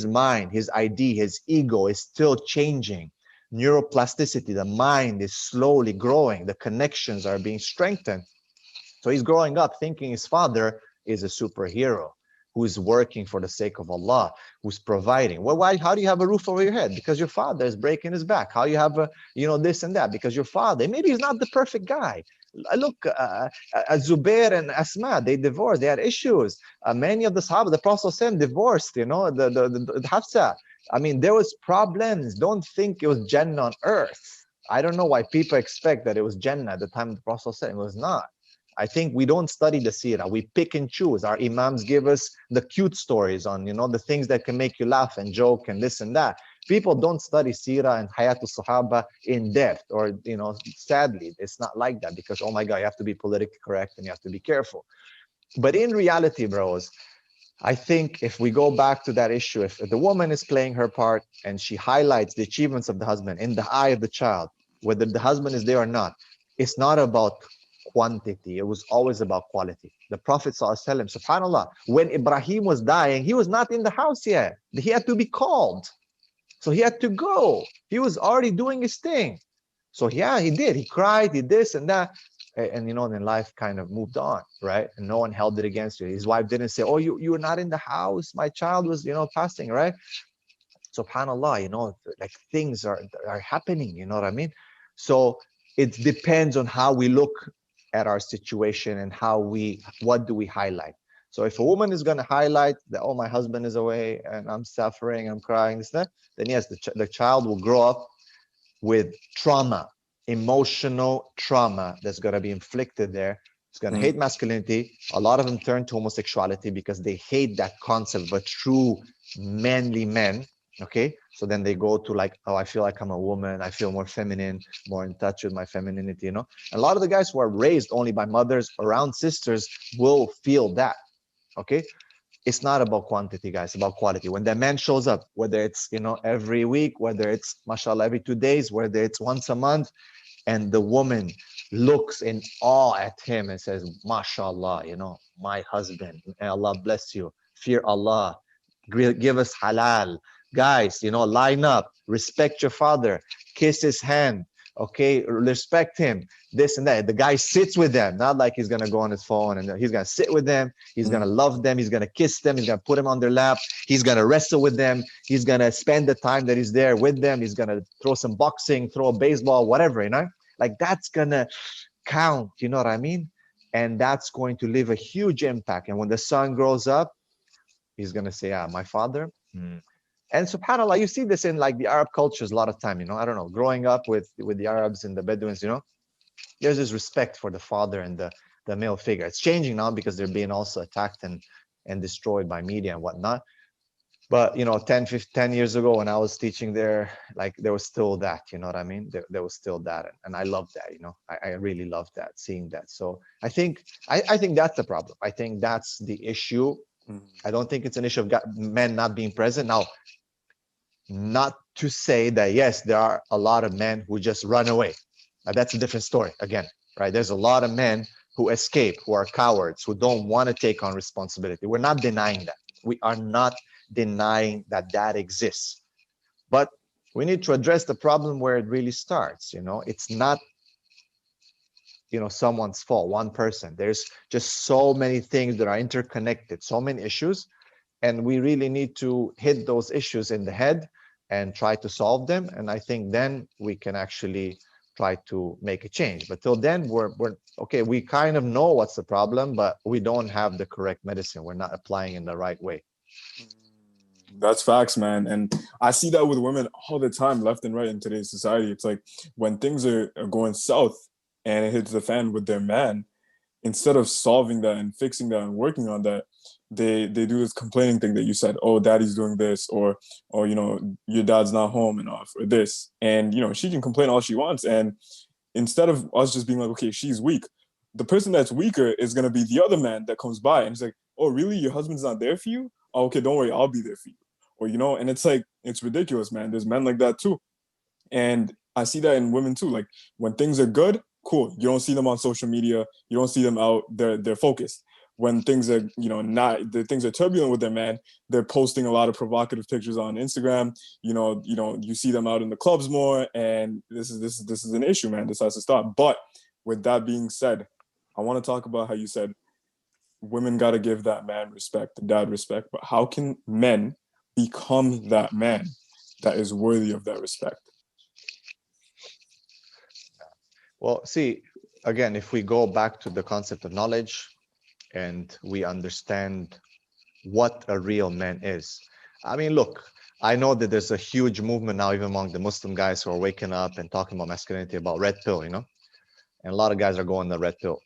[SPEAKER 1] mind, his ID, his ego is still changing, neuroplasticity, the mind is slowly growing, the connections are being strengthened. So he's growing up thinking his father is a superhero who is working for the sake of Allah, who's providing. Well, why? How do you have a roof over your head? Because your father is breaking his back. How you have this and that? Because your father, maybe he's not the perfect guy. Look, Zubair and Asma, they divorced. They had issues. Many of the Sahaba, the Prophet divorced. The Hafsa. I mean, there was problems. Don't think it was Jannah on earth. I don't know why people expect that it was Jannah at the time of the Prophet. It was not. I think we don't study the seerah. We pick and choose. Our imams give us the cute stories on, the things that can make you laugh and joke and this and that. People don't study seerah and hayatul sahaba in depth, or, sadly, it's not like that, because, oh my God, you have to be politically correct and you have to be careful. But in reality, bros, I think if we go back to that issue, if the woman is playing her part and she highlights the achievements of the husband in the eye of the child, whether the husband is there or not, it's not about quantity. It was always about quality. The Prophet ﷺ, subhanAllah, when Ibrahim was dying, he was not in the house yet. He had to be called. So he had to go. He was already doing his thing. So yeah, he did. He cried, he this and that. And then life kind of moved on, right? And no one held it against you. His wife didn't say, oh, you were not in the house. My child was, passing, right? SubhanAllah, like things are happening, you know what I mean? So it depends on how we look at our situation and what do we highlight. So if a woman is going to highlight that, oh, my husband is away and I'm suffering, I'm crying, then yes, the child will grow up with trauma, emotional trauma that's going to be inflicted there. It's going to hate masculinity. A lot of them turn to homosexuality because they hate that concept of a true manly man. Okay, so then they go to like, oh, I feel like I'm a woman. I feel more feminine, more in touch with my femininity, And a lot of the guys who are raised only by mothers around sisters will feel that. Okay, it's not about quantity, guys, it's about quality. When that man shows up, whether it's, every week, whether it's, mashallah, every 2 days, whether it's once a month, and the woman looks in awe at him and says, mashallah, my husband, may Allah bless you, fear Allah, give us halal. Guys, line up, respect your father, kiss his hand, okay, respect him, this and that. The guy sits with them, not like he's going to go on his phone, and he's going to sit with them, he's going to love them, he's going to kiss them, he's going to put them on their lap, he's going to wrestle with them, he's going to spend the time that he's there with them, he's going to throw some boxing, throw a baseball, whatever, like that's going to count, you know what I mean? And that's going to leave a huge impact. And when the son grows up, he's going to say, my father. And subhanAllah, you see this in like the Arab cultures a lot of time, I don't know, growing up with the Arabs and the Bedouins, there's this respect for the father and the male figure. It's changing now because they're being also attacked and destroyed by media and whatnot. But, 10 years ago when I was teaching there, like there was still that, you know what I mean? There was still that. And I love that, I really love that, seeing that. So I think that's the problem. I think that's the issue. I don't think it's an issue of men not being present. Now, not to say that, yes, there are a lot of men who just run away. Now, that's a different story again, right? There's a lot of men who escape, who are cowards, who don't want to take on responsibility. We're not denying that. We are not denying that that exists. But we need to address the problem where it really starts. It's not someone's fault, one person. There's just so many things that are interconnected, so many issues, and we really need to hit those issues in the head and try to solve them. And I think then we can actually try to make a change. But till then, we're okay. We kind of know what's the problem, but we don't have the correct medicine. We're not applying in the right way.
[SPEAKER 3] That's facts, man. And I see that with women all the time, left and right in today's society. It's like when things are going south and it hits the fan with their man, instead of solving that and fixing that and working on that, they do this complaining thing that you said, oh, daddy's doing this, or your dad's not home enough, or this. And she can complain all she wants. And instead of us just being like, okay, she's weak, the person that's weaker is going to be the other man that comes by and it's like, oh, really? Your husband's not there for you? Oh, okay, don't worry, I'll be there for you. Or and it's like, it's ridiculous, man. There's men like that too. And I see that in women too. Like when things are good, cool. You don't see them on social media. You don't see them out. They're focused. When things are, things are turbulent with their man, they're posting a lot of provocative pictures on Instagram. You see them out in the clubs more, and this is an issue, man. This has to stop. But with that being said, I want to talk about how you said women got to give that man respect, the dad respect. But how can men become that man that is worthy of that respect?
[SPEAKER 1] Well, see, again, if we go back to the concept of knowledge and we understand what a real man is. I mean, look, I know that there's a huge movement now, even among the Muslim guys who are waking up and talking about masculinity, about red pill, and a lot of guys are going the red pill.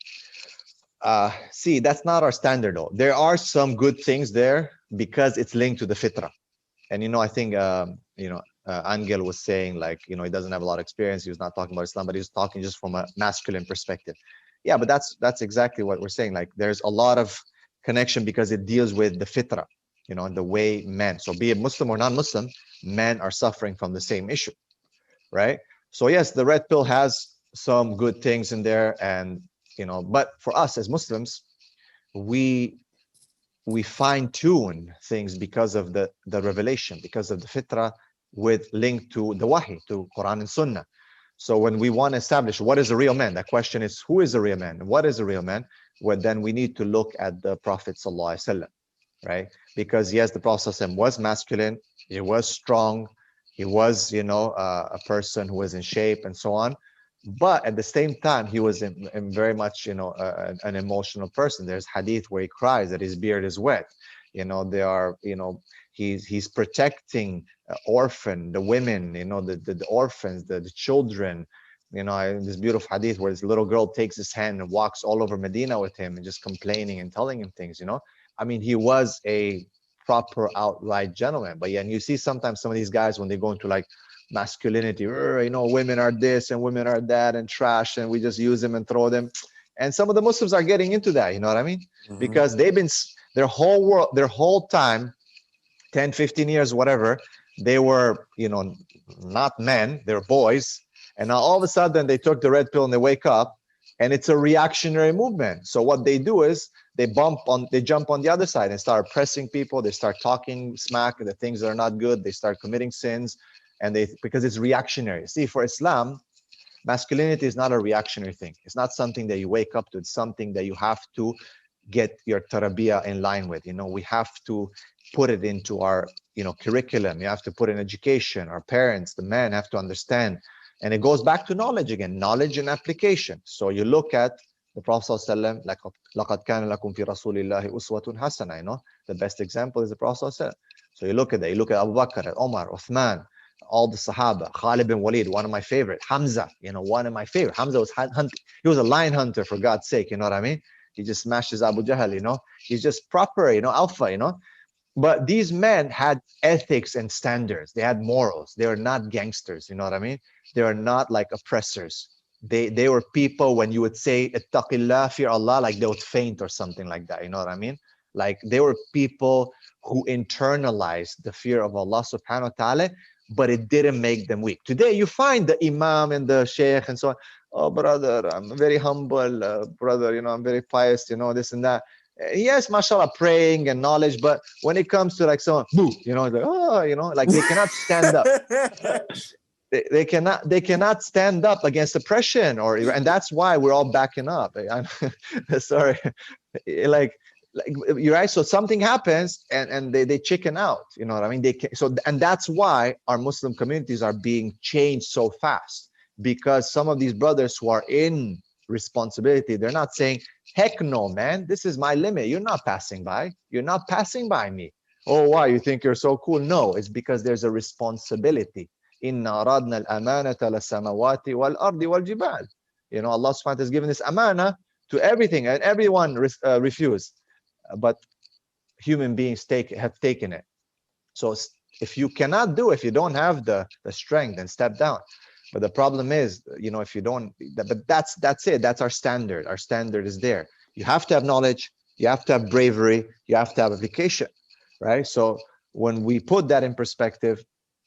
[SPEAKER 1] See, that's not our standard though. There are some good things there because it's linked to the fitrah. And I think Angel was saying, like, he doesn't have a lot of experience. He was not talking about Islam, but he was talking just from a masculine perspective. Yeah, but that's exactly what we're saying. Like, there's a lot of connection because it deals with the fitrah, the way men, so be it Muslim or non-Muslim, men are suffering from the same issue, right? So yes, the red pill has some good things in there, and but for us as Muslims, we fine-tune things because of the revelation, because of the fitrah, with link to the wahi, to Quran and Sunnah. So when we want to establish what is a real man, that question is, who is a real man and what is a real man? Well, then we need to look at the Prophet sallallahu alaihi wasallam, right? Because yes, the Prophet sallallahu alaihi wasallam was masculine, he was strong, he was a person who was in shape and so on. But at the same time, he was in very much an emotional person. There's hadith where he cries that his beard is wet. There are he's protecting the women, the orphans, the children. This beautiful hadith where this little girl takes his hand and walks all over Medina with him and just complaining and telling him things. I mean, he was a proper outright gentleman. But yeah, and you see sometimes some of these guys when they go into like masculinity, women are this and women are that and trash, and we just use them and throw them. And some of the Muslims are getting into that, you know what I mean? Mm-hmm. Because they've been their whole time, 10, 15 years, whatever, they were, not men, they're boys. And now all of a sudden they took the red pill and they wake up, and it's a reactionary movement. So what they do is they jump on the other side and start oppressing people. They start talking smack, the things that are not good. They start committing sins, and because it's reactionary. See, for Islam, masculinity is not a reactionary thing. It's not something that you wake up to. It's something that you have to get your tarbiyah in line with. We have to put it into our, curriculum. You have to put in education. Our parents, the men, have to understand. And it goes back to knowledge again, knowledge and application. So you look at the Prophet ﷺ, like لَقَدْ كَانَ لَكُمْ فِي رَسُولِ اللَّهِ أُسْوَةٌ حَسَنَةٌ. The best example is the Prophet ﷺ. So you look at that. You look at Abu Bakr, Omar, Uthman, all the Sahaba, Khalid bin Walid, one of my favorite, Hamza, one of my favorite. Hamza was he was a lion hunter, for God's sake, you know what I mean? He just smashes Abu Jahl, he's just proper, alpha, But these men had ethics and standards. They had morals. They were not gangsters, you know what I mean? They were not like oppressors. They were people, when you would say, ittaqillah, fear Allah, like they would faint or something like that, you know what I mean? Like they were people who internalized the fear of Allah subhanahu wa ta'ala, but it didn't make them weak. Today, you find the imam and the sheikh and so on. oh brother, I'm very humble, brother, I'm very pious, this and that. Yes, mashallah, praying and knowledge, but when it comes to like someone, boo, like, oh, like they cannot stand up. They cannot stand up against oppression, and that's why we're all backing up. Sorry, like you're right. So something happens, and they chicken out. You know what I mean? And that's why our Muslim communities are being changed so fast, because some of these brothers who are in responsibility, they're not saying, heck no, man, this is my limit. You're not passing by. You're not passing by me. Oh, why? You think you're so cool? No, it's because there's a responsibility. Inna aradna al-amanata la-samawati wal-ardi wal-jibal. Allah subhanahu wa ta'ala has given this amana to everything, and everyone refused. But human beings have taken it. So if you cannot do, if you don't have the strength, then step down. But the problem is, if you don't, but that's it. That's our standard. Our standard is there. You have to have knowledge. You have to have bravery. You have to have application, right? So when we put that in perspective,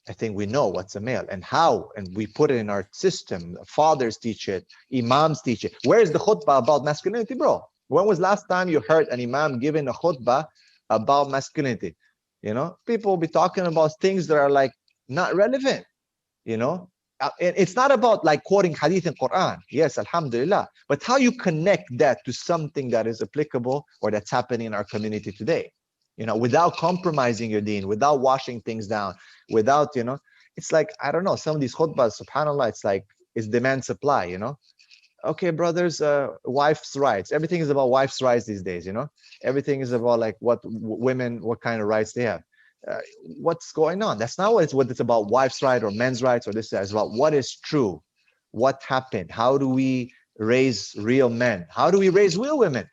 [SPEAKER 1] I think we know what's a male and how, and we put it in our system. Fathers teach it. Imams teach it. Where's the khutbah about masculinity, bro? When was last time you heard an imam giving a khutbah about masculinity? People will be talking about things that are like not relevant. It's not about like quoting hadith and Quran. Yes, alhamdulillah. But how you connect that to something that is applicable or that's happening in our community today, without compromising your deen, without washing things down, without, it's like, I don't know, some of these khutbahs, subhanAllah, it's like, it's demand supply, Okay, brothers, wife's rights. Everything is about wife's rights these days, Everything is about like what women, what kind of rights they have. What's going on? That's not what it's about, wife's right or men's rights or this. It's about what is true, what happened, how do we raise real men, how do we raise real women,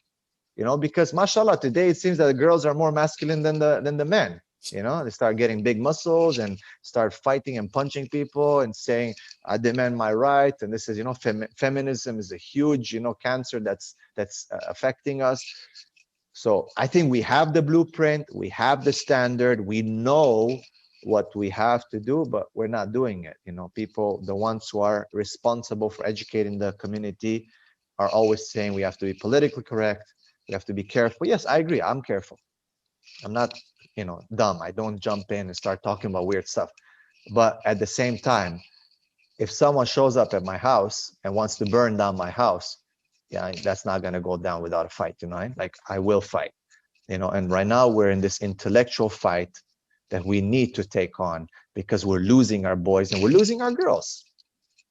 [SPEAKER 1] because mashallah, today it seems that the girls are more masculine than the men. They start getting big muscles and start fighting and punching people and saying, I demand my right. And this is, feminism is a huge, cancer that's affecting us. So I think we have the blueprint, we have the standard, we know what we have to do, but we're not doing it. People, the ones who are responsible for educating the community, are always saying we have to be politically correct, we have to be careful. Yes, I agree, I'm careful. I'm not, dumb. I don't jump in and start talking about weird stuff. But at the same time, if someone shows up at my house and wants to burn down my house, yeah, that's not going to go down without a fight, like I will fight, and right now we're in this intellectual fight that we need to take on, because we're losing our boys and we're losing our girls.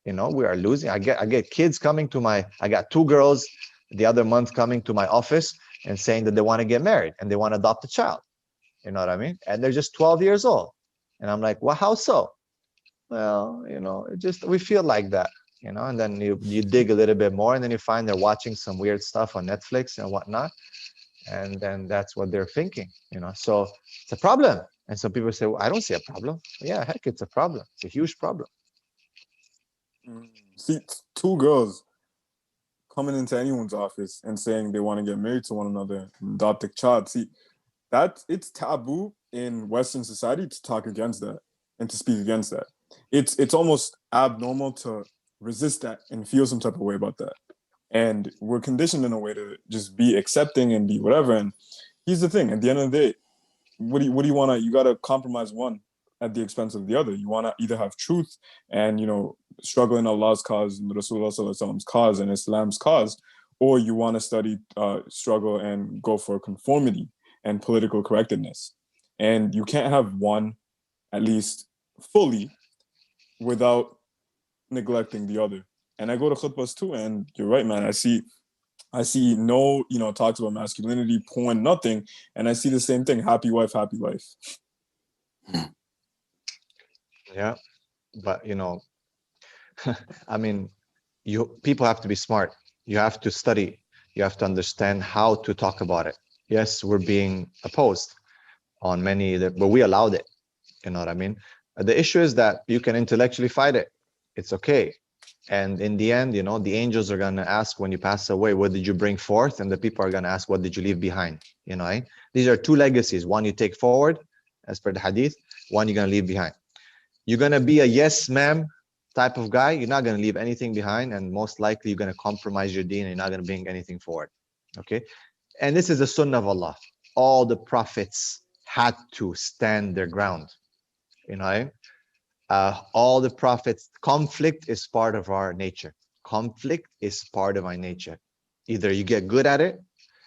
[SPEAKER 1] We are losing. I get kids coming to I got 2 girls the other month coming to my office and saying that they want to get married and they want to adopt a child. You know what I mean? And they're just 12 years old. And I'm like, well, how so? Well, we feel like that, and then you dig a little bit more, and then you find they're watching some weird stuff on Netflix and whatnot. And then that's what they're thinking, so it's a problem. And some people say, well, I don't see a problem. Yeah, heck, it's a problem. It's a huge problem.
[SPEAKER 3] See, 2 girls coming into anyone's office and saying they want to get married to one another and adopt a child. See, it's taboo in Western society to talk against that and to speak against that. It's almost abnormal to resist that and feel some type of way about that. And we're conditioned in a way to just be accepting and be whatever. And here's the thing: at the end of the day, what do you want to? You got to compromise one at the expense of the other. You want to either have truth and struggle in Allah's cause and Rasulullah Sallallahu Alaihi Wasallam's cause and Islam's cause, or you want to study, struggle, and go for conformity and political correctness. And you can't have one, at least fully, without neglecting the other. And I go to khutbahs too, and you're right, man. I see no, talks about masculinity, porn, nothing. And I see the same thing: happy wife, happy life.
[SPEAKER 1] Yeah, but I mean, people have to be smart. You have to study. You have to understand how to talk about it. Yes, we're being opposed on many, but we allowed it. You know what I mean? The issue is that you can intellectually fight it. It's okay. And in the end, the angels are going to ask when you pass away, what did you bring forth? And the people are going to ask, what did you leave behind? These are 2 legacies. One you take forward, as per the hadith. One you're going to leave behind. You're going to be a yes, ma'am, type of guy, you're not going to leave anything behind, and most likely you're going to compromise your deen and you're not going to bring anything forward. Okay, and this is the sunnah of Allah. All the prophets had to stand their ground. You know, all the prophets, conflict is part of our nature. Conflict is part of our nature. Either you get good at it.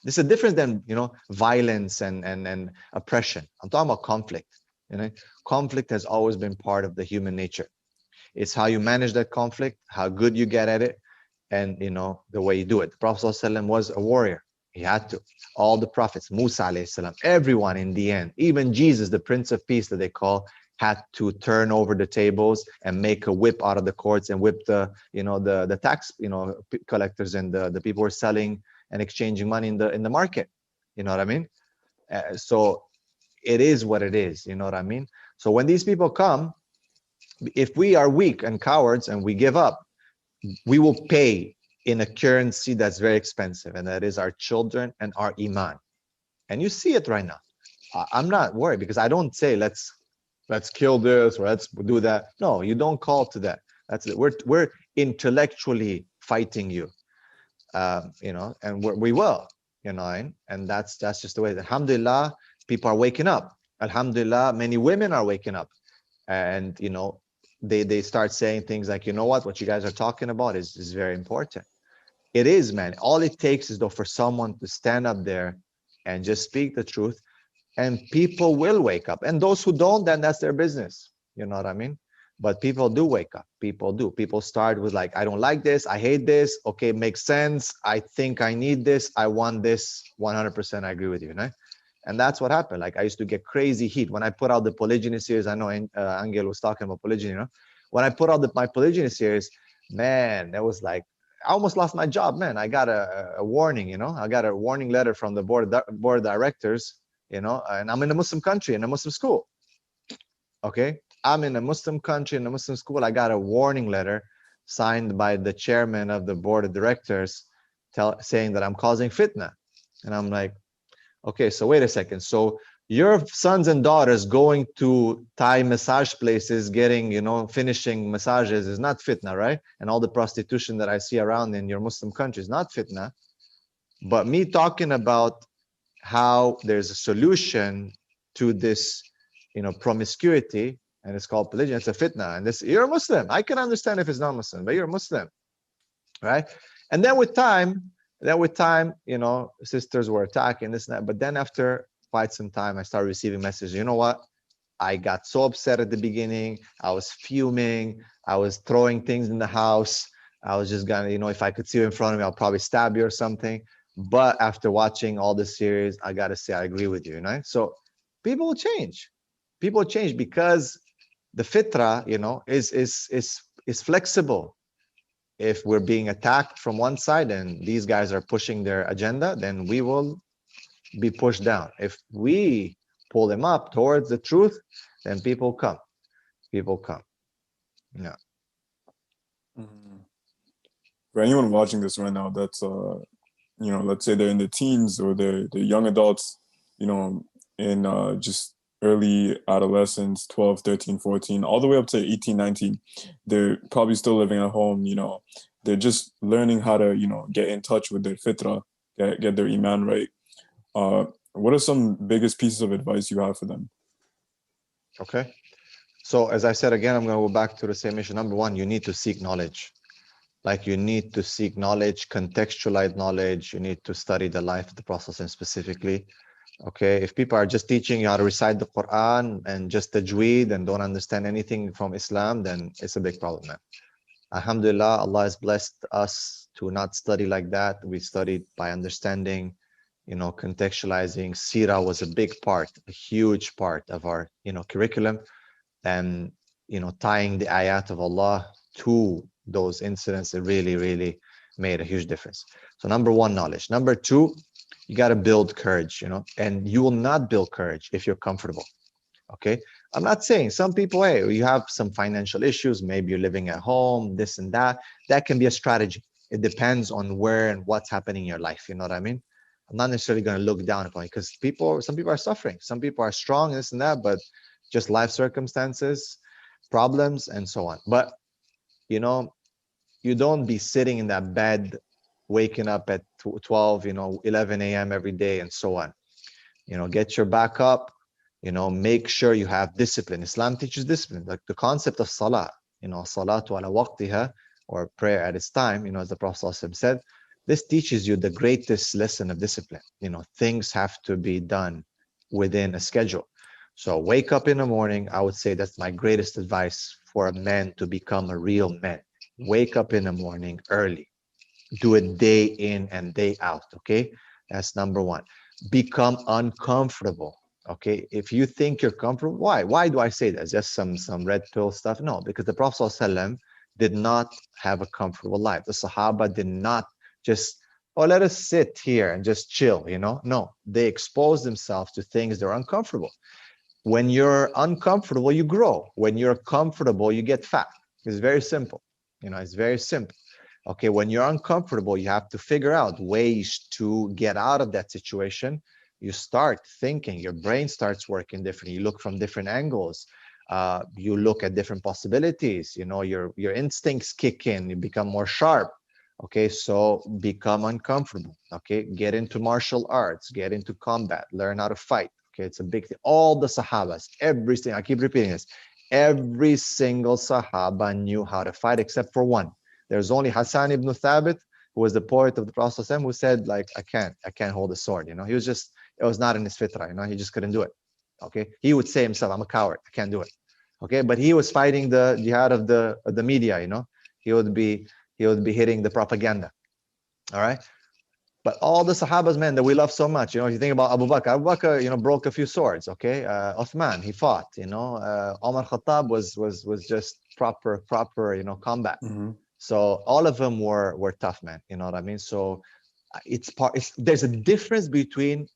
[SPEAKER 1] This is different than, you know, violence and oppression. I'm talking about conflict. You know, conflict has always been part of the human nature. It's how you manage that conflict, how good you get at it, and, you know, the way you do it. The Prophet ﷺ was a warrior. He had to. All the prophets, Musa alayhi salam, everyone in the end, even Jesus, the Prince of Peace that they call, had to turn over the tables and make a whip out of the courts and whip the, you know, the tax, you know, collectors and the people who are selling and exchanging money in the market. You know what I mean? So it is what it is. You know what I mean? So when these people come, if we are weak and cowards and we give up, we will pay in a currency that's very expensive, and that is our children and our iman. And you see it right now. I'm not worried, because I don't say let's kill this or let's do that. No, you don't call to that. That's it. We're intellectually fighting you, you know, and we will, you know, and that's just the way. Alhamdulillah, people are waking up. Alhamdulillah, many women are waking up, and, you know, they start saying things like, you know what you guys are talking about is very important. It is, man. All it takes is, though, for someone to stand up there and just speak the truth, and people will wake up. And those who don't, then that's their business. You know what I mean? But people do wake up. People do. People start with like, I don't like this. I hate this. Okay, makes sense. I think I need this. I want this. 100%, I agree with you, right? And that's what happened. Like, I used to get crazy heat when I put out the polygyny series. I know Angel was talking about polygyny, you know? When I put out my polygyny series, man, that was like, I almost lost my job, man. I got a warning, you know? I got a warning letter from the board of directors, you know? And I'm in a Muslim country, in a Muslim school, okay? I'm in a Muslim country, in a Muslim school. I got a warning letter signed by the chairman of the board of directors saying that I'm causing fitna. And I'm like, okay, so wait a second. So your sons and daughters going to Thai massage places, getting, you know, finishing massages is not fitna, right? And all the prostitution that I see around in your Muslim country is not fitna. But me talking about how there's a solution to this, you know, promiscuity, and it's called polygyny, it's a fitna. And this, you're a Muslim. I can understand if it's not Muslim, but you're a Muslim, right? And then with time, you know, sisters were attacking this and that. But then after quite some time, I started receiving messages. You know what? I got so upset at the beginning. I was fuming. I was throwing things in the house. I was just gonna, you know, if I could see you in front of me, I'll probably stab you or something. But after watching all this series, I gotta say, I agree with you, you know? So people will change. People change because the fitra, you know, is flexible. If we're being attacked from one side and these guys are pushing their agenda, then we will be pushed down. If we pull them up towards the truth, then people come. People come. Yeah.
[SPEAKER 3] Mhm. For anyone watching this right now, that's you know, let's say they're in their teens or they're young adults, you know, in just early adolescence, 12, 13, 14, all the way up to 18, 19. They're probably still living at home, you know. They're just learning how to, you know, get in touch with their fitra, get their iman right. What are some biggest pieces of advice you have for them?
[SPEAKER 1] Okay. So as I said again, I'm going to go back to the same issue. Number one, you need to seek knowledge. Like, you need to seek knowledge, contextualize knowledge. You need to study the life of the Prophet specifically. Okay, if people are just teaching you how to recite the Quran and just tajweed and don't understand anything from Islam, then it's a big problem, man. Alhamdulillah, Allah has blessed us to not study like that. We studied by understanding, you know, contextualizing. Sirah was a big part, a huge part of our, you know, curriculum, and, you know, tying the ayat of Allah to those incidents, it really made a huge difference. So number one, knowledge. Number two, you got to build courage, you know, and you will not build courage if you're comfortable. Okay, I'm not saying some people, hey, you have some financial issues, maybe you're living at home, this and that can be a strategy. It depends on where and what's happening in your life, you know what I mean? I'm not necessarily going to look down upon it, because some people are suffering, some people are strong, this and that, but just life circumstances, problems, and so on. But you know, you don't be sitting in that bed, waking up at 12, 11 a.m. every day and so on. Get your back up, make sure you have discipline. Islam teaches discipline, like the concept of salah, salatu ala waqtiha, or prayer at its time, as the Prophet ﷺ said. This teaches you the greatest lesson of discipline. Things have to be done within a schedule. So wake up in the morning. I would say that's my greatest advice for a man to become a real man. Wake up in the morning early. Do it day in and day out, okay? That's number one. Become uncomfortable, okay? If you think you're comfortable, why? Why do I say that? Just some red pill stuff? No, because the Prophet ﷺ did not have a comfortable life. The Sahaba did not just, let us sit here and just chill, No, they exposed themselves to things that are uncomfortable. When you're uncomfortable, you grow. When you're comfortable, you get fat. It's very simple. It's very simple. Okay, when you're uncomfortable, you have to figure out ways to get out of that situation. You start thinking, your brain starts working differently. You look from different angles. You look at different possibilities. Your instincts kick in. You become more sharp. Okay, so become uncomfortable. Okay, get into martial arts, get into combat, learn how to fight. Okay, it's a big thing. All the Sahabas, I keep repeating this, every single Sahaba knew how to fight except for one. There's only Hassan ibn Thabit, who was the poet of the Prophet ﷺ, who said, like, I can't hold a sword. He was just, it was not in his fitrah, he just couldn't do it. Okay, he would say himself, I'm a coward, I can't do it. Okay, but he was fighting the jihad of the media. He would be hitting the propaganda. All right. But all the Sahabas, man, that we love so much, you think about Abu Bakr, broke a few swords, okay? Uthman, he fought, Omar Khattab was just proper, combat.
[SPEAKER 2] Mm-hmm.
[SPEAKER 1] So all of them were tough, man. You know what I mean? So there's a difference between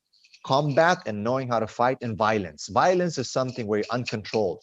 [SPEAKER 1] combat and knowing how to fight and violence. Violence is something where you're uncontrolled.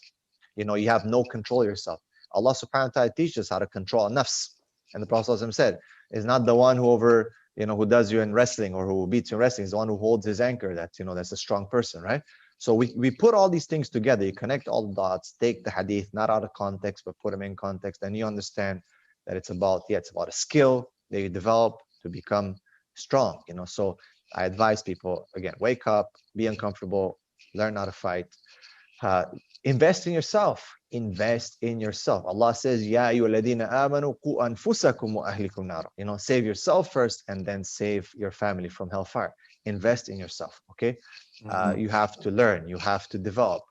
[SPEAKER 1] You have no control of yourself. Allah subhanahu wa ta'ala teaches us how to control nafs. And the Prophet said, is not the one who does you in wrestling or who beats you in wrestling, is the one who holds his anchor. That's a strong person, right? So we put all these things together. You connect all the dots, take the hadith, not out of context, but put them in context. And you understand that it's about a skill that you develop to become strong. So I advise people, again, wake up, be uncomfortable, learn how to fight. Invest in yourself. Invest in yourself. Allah says, Ya ayyuhalladhina amanu qu anfusakum wa ahlikum nar. Save yourself first and then save your family from hellfire. Invest in yourself, okay?
[SPEAKER 2] Mm-hmm.
[SPEAKER 1] You have to learn. You have to develop.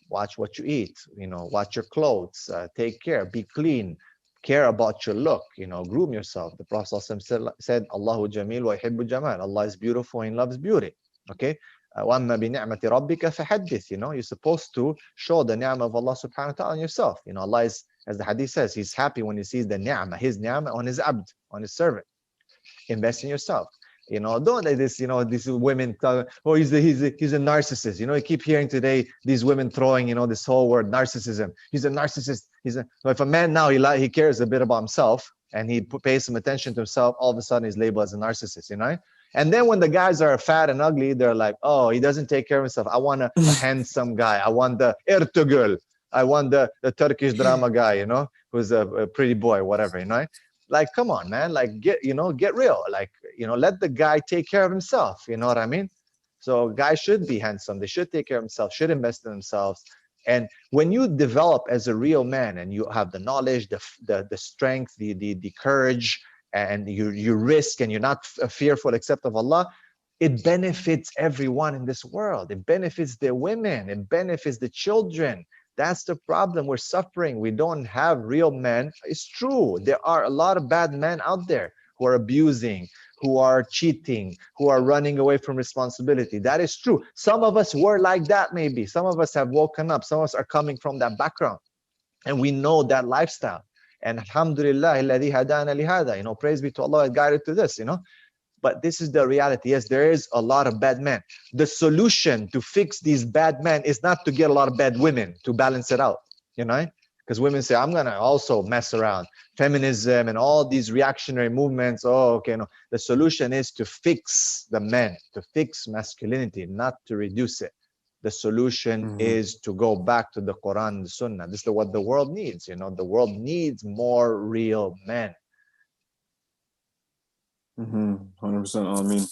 [SPEAKER 1] Watch what you eat. Watch your clothes. Take care. Be clean. Care about your look. Groom yourself. The Prophet said, Allahu jamil wa yuhibbu jamal. Allah is beautiful and loves beauty, okay? وَأَمَّا بِنِعْمَةِ رَبِّكَ فَحَدِّثْ. You're supposed to show the ni'mah of Allah subhanahu wa ta'ala on yourself. Allah is, as the hadith says, He's happy when He sees the ni'mah, His ni'mah on His abd, on His servant. Invest in yourself. Don't let this, these women tell, oh, he's a narcissist. You keep hearing today these women throwing, this whole word narcissism. He's a narcissist. If a man now, he cares a bit about himself and he pays some attention to himself, all of a sudden he's labeled as a narcissist, And then when the guys are fat and ugly, they're like, oh, he doesn't take care of himself. I want a handsome guy. I want the Ertugrul. I want the Turkish drama guy, who's a pretty boy, whatever, Like, come on, man. Like, get real. Like, let the guy take care of himself. You know what I mean? So guys should be handsome. They should take care of themselves, should invest in themselves. And when you develop as a real man and you have the knowledge, the strength, the courage, and you risk and you're not fearful except of Allah, it benefits everyone in this world. It benefits the women. It benefits the children. That's the problem. We're suffering. We don't have real men. It's true. There are a lot of bad men out there who are abusing, who are cheating, who are running away from responsibility. That is true. Some of us were like that, maybe. Some of us have woken up. Some of us are coming from that background. And we know that lifestyle. And alhamdulillah, alladhi hadana lihada. Praise be to Allah, guided to this, But this is the reality. Yes, there is a lot of bad men. The solution to fix these bad men is not to get a lot of bad women to balance it out, Because women say, I'm going to also mess around. Feminism and all these reactionary movements. Oh, okay, no. The solution is to fix the men, to fix masculinity, not to reduce it. the solution is to go back to the Quran and the Sunnah. This is what the world needs. You know, the world needs more real men.
[SPEAKER 3] 100%. I mean,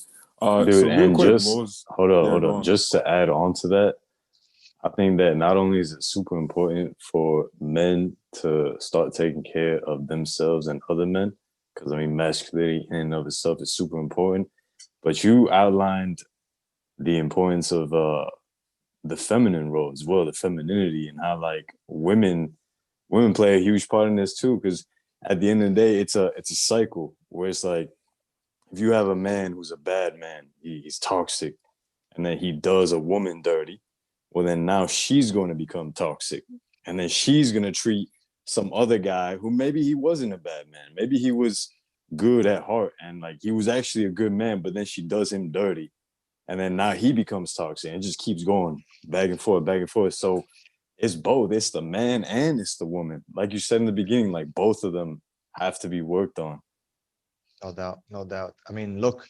[SPEAKER 2] Dude,
[SPEAKER 3] so real
[SPEAKER 2] and
[SPEAKER 3] quick,
[SPEAKER 2] just hold
[SPEAKER 3] yeah,
[SPEAKER 2] hold
[SPEAKER 3] go
[SPEAKER 2] up.
[SPEAKER 3] on.
[SPEAKER 2] Just to add on to that, I think that not only is it super important for men to start taking care of themselves and other men, because I mean, masculinity in and of itself is super important, but you outlined the importance of the feminine role as well, the femininity, and how like women play a huge part in this too, because at the end of the day, it's a cycle where it's like if you have a man who's a bad man, he's toxic, and then he does a woman dirty, well then now she's going to become toxic, and then she's going to treat some other guy who maybe he wasn't a bad man, maybe he was good at heart and like he was actually a good man, but then she does him dirty, and then now he becomes toxic, and it just keeps going back and forth, back and forth. So it's both, it's the man and it's the woman, like you said in the beginning, like both of them have to be worked on.
[SPEAKER 1] No doubt, no doubt. I mean, look,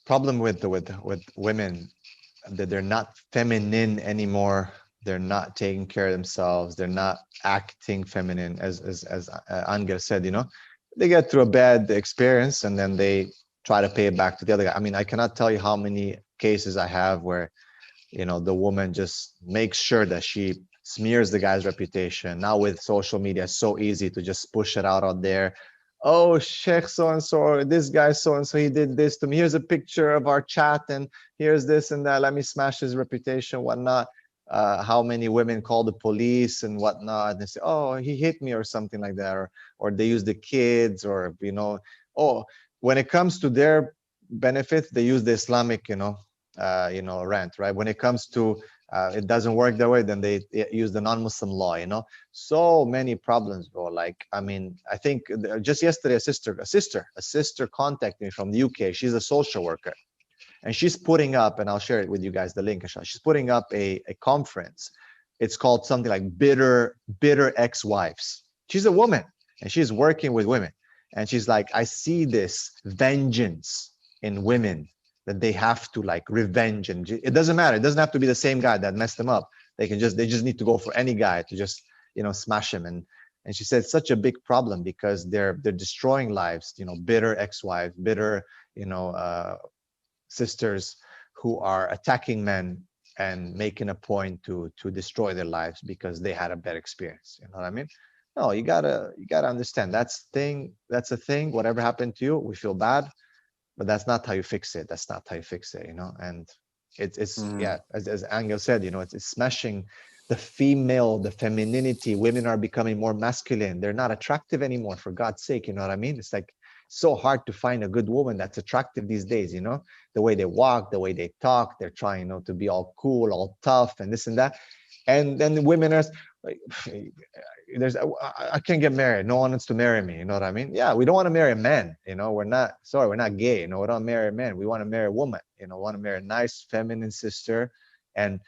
[SPEAKER 1] problem with women, that they're not feminine anymore. They're not taking care of themselves. They're not acting feminine, as Angel said. You know, they get through a bad experience and then they try to pay it back to the other guy. I mean, I cannot tell you how many cases I have where, you know, the woman just makes sure that she smears the guy's reputation. Now with social media, it's so easy to just push it out there. Oh, Sheikh so and so, or this guy so and so, he did this to me. Here's a picture of our chat, and here's this and that. Let me smash his reputation, whatnot. How many women call the police and whatnot, and they say, "Oh, he hit me," or something like that, or they use the kids, or you know, oh, when it comes to their benefit, they use the Islamic, rant, right? When it comes to it doesn't work that way, then they use the non-Muslim law, you know. So many problems, bro. Like, I mean, I think just yesterday a sister contacted me from the UK. She's a social worker, and she's putting up, and I'll share it with you guys, the link. She's putting up a conference. It's called something like bitter ex-wives. She's a woman and she's working with women, and she's like, I see this vengeance in women, that they have to like revenge, and it doesn't matter. It doesn't have to be the same guy that messed them up. They just need to go for any guy to just, you know, smash him. And she said it's such a big problem because they're destroying lives. You know, bitter ex-wives, bitter, sisters who are attacking men and making a point to destroy their lives because they had a bad experience. You know what I mean? No, you gotta understand that's a thing. Whatever happened to you, we feel bad, but that's not how you fix it. That's not how you fix it, you know. And it's yeah, as Angel said, you know, it's smashing the femininity. Women are becoming more masculine. They're not attractive anymore, for God's sake. You know what I mean? It's like so hard to find a good woman that's attractive these days, you know, the way they walk, the way they talk. They're trying, you know, to be all cool, all tough, and this and that. And then the women are like, I can't get married. No one wants to marry me. You know what I mean? Yeah, we don't want to marry a man. You know, we're not gay. You know, we don't marry a man. We want to marry a woman. You know, want to marry a nice feminine sister. And,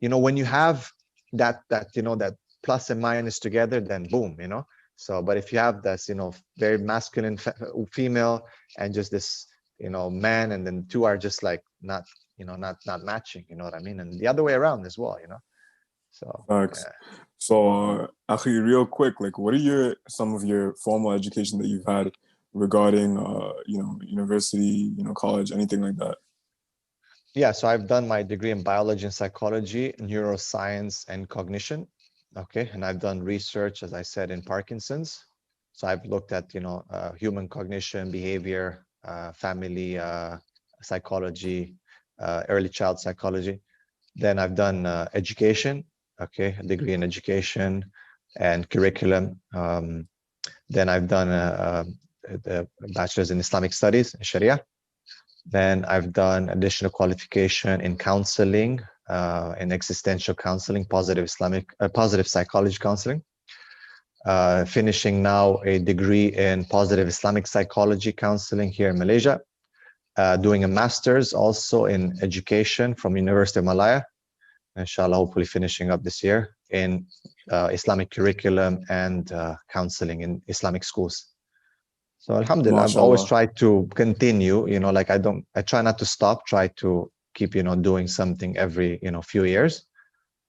[SPEAKER 1] you know, when you have that plus and minus together, then boom, you know. So, but if you have this, you know, very masculine female and just this, you know, man, and then two are just like not matching. You know what I mean? And the other way around as well, you know. So,
[SPEAKER 3] Thanks.
[SPEAKER 1] yeah.
[SPEAKER 3] So, actually, real quick, like, what are some of your formal education that you've had regarding, university, college, anything like that?
[SPEAKER 1] Yeah, so I've done my degree in biology and psychology, neuroscience and cognition. Okay, and I've done research, as I said, in Parkinson's. So I've looked at, human cognition, behavior, family psychology, early child psychology. Then I've done education, okay, a degree in education and curriculum. Then I've done the bachelor's in Islamic studies, Sharia. Then I've done additional qualification in counseling, in existential counseling, positive psychology counseling. Finishing now a degree in positive Islamic psychology counseling here in Malaysia. Doing a master's also in education from University of Malaya. Inshallah, hopefully finishing up this year in Islamic curriculum and counseling in Islamic schools. So alhamdulillah, I've always tried to continue, I try not to stop, try to keep, doing something every, few years.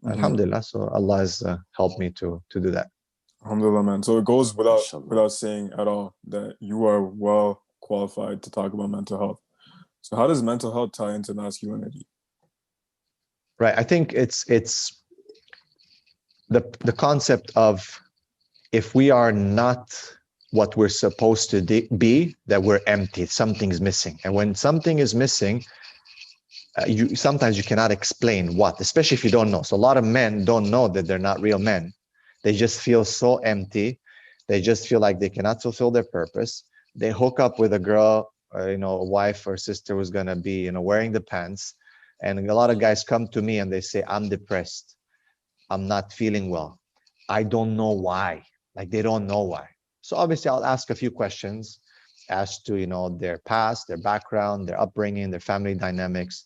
[SPEAKER 1] Alhamdulillah. So Allah has helped me to do that.
[SPEAKER 3] Alhamdulillah, man. So it goes without
[SPEAKER 2] Mashallah.
[SPEAKER 3] saying at all that you are well qualified to talk about mental health. So how does mental health tie into masculinity?
[SPEAKER 1] Right. I think it's the concept of, if we are not what we're supposed to be, that we're empty, something's missing. And when something is missing, you sometimes you cannot explain what, especially if you don't know. So a lot of men don't know that they're not real men. They just feel so empty. They just feel like they cannot fulfill their purpose. They hook up with a girl, a wife or sister who's gonna be, wearing the pants. And a lot of guys come to me and they say, I'm depressed. I'm not feeling well. I don't know why. Like, they don't know why. So obviously I'll ask a few questions as to, their past, their background, their upbringing, their family dynamics,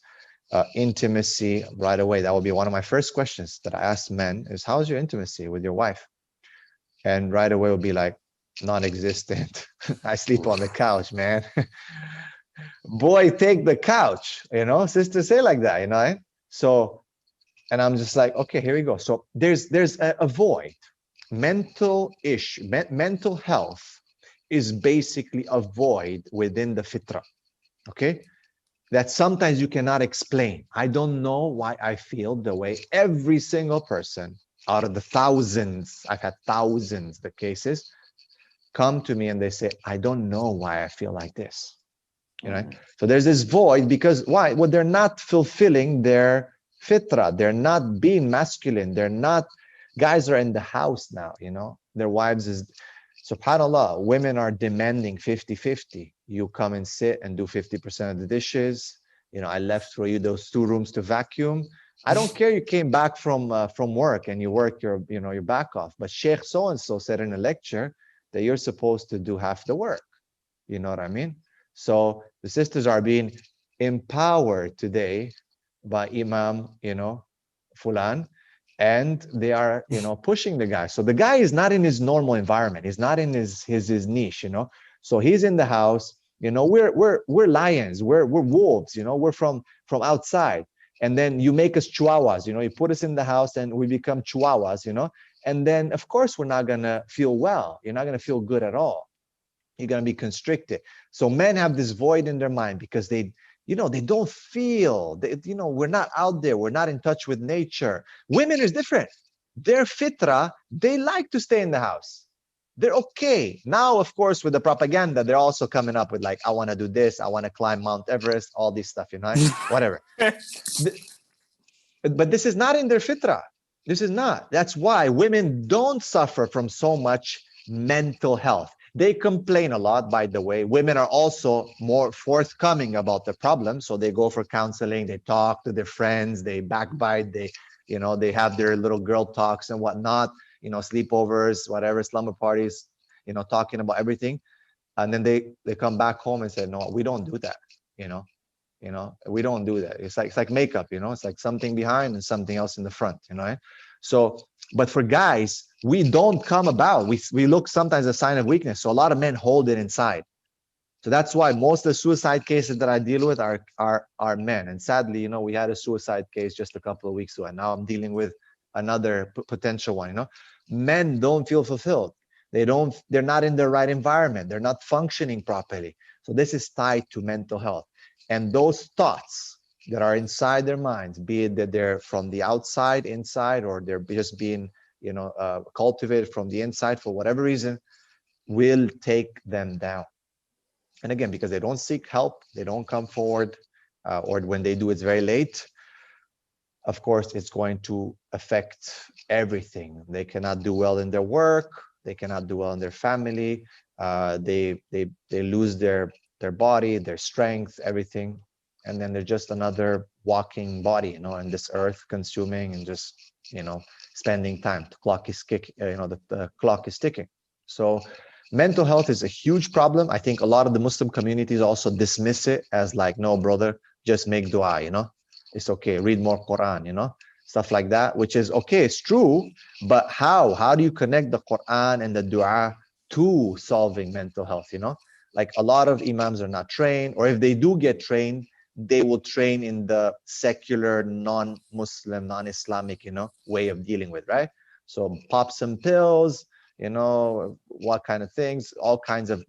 [SPEAKER 1] intimacy right away. That will be one of my first questions that I ask men is, how's your intimacy with your wife? And right away will be like, non-existent. I sleep on the couch, man. Boy, take the couch, sisters say like that, eh? So, and I'm just like, okay, here we go. So there's a void. Mental health is basically a void within the fitra, okay? That sometimes you cannot explain. I don't know why I feel the way. Every single person out of the thousands, I've had thousands of cases, come to me and they say, I don't know why I feel like this. So there's this void because why? Well, they're not fulfilling their fitra. They're not being masculine. They're not, guys are in the house now, their wives is, subhanAllah, women are demanding 50-50. You come and sit and do 50% of the dishes. I left for you those 2 rooms to vacuum. I don't care you came back from work and you work your back off. But Sheikh so-and-so said in a lecture that you're supposed to do half the work. You know what I mean? So the sisters are being empowered today by Imam, Fulan, and they are, pushing the guy. So the guy is not in his normal environment. He's not in his niche, So he's in the house. We're lions. We're wolves. We're from outside. And then you make us chihuahuas. You put us in the house and we become chihuahuas. And then of course we're not gonna feel well. You're not gonna feel good at all. You're going to be constricted. So men have this void in their mind because they don't feel, we're not out there. We're not in touch with nature. Women is different. Their fitra, they like to stay in the house. They're okay. Now, of course, with the propaganda, they're also coming up with like, I want to do this. I want to climb Mount Everest, all this stuff, whatever. But this is not in their fitra. This is not. That's why women don't suffer from so much mental health. They complain a lot, by the way. Women are also more forthcoming about the problem. So they go for counseling, they talk to their friends, they backbite, they have their little girl talks and whatnot, sleepovers, whatever, slumber parties, talking about everything. And then they come back home and say, no, we don't do that, we don't do that. It's like makeup, it's like something behind and something else in the front, So, but for guys, we don't come about. We look sometimes a sign of weakness. So a lot of men hold it inside. So that's why most of the suicide cases that I deal with are men. And sadly, we had a suicide case just a couple of weeks ago, and now I'm dealing with another potential one. Men don't feel fulfilled. They're not in the right environment. They're not functioning properly. So this is tied to mental health. And those thoughts that are inside their minds, be it that they're from the outside inside, or they're just being cultivated from the inside for whatever reason, will take them down. And again, because they don't seek help, they don't come forward, or when they do, it's very late. Of course, it's going to affect everything. They cannot do well in their work. They cannot do well in their family. They lose their body, their strength, everything. And then they're just another walking body, on this earth, consuming and just, spending time. The clock is the clock is ticking. So mental health is a huge problem. I think a lot of the Muslim communities also dismiss it as like, no, brother, just make dua, It's okay, read more Quran, stuff like that, which is okay, it's true, but how? How do you connect the Quran and the dua to solving mental health, Like a lot of imams are not trained, or if they do get trained, they will train in the secular, non-Muslim, non-Islamic, way of dealing with, right? So pop some pills, what kind of things, all kinds of,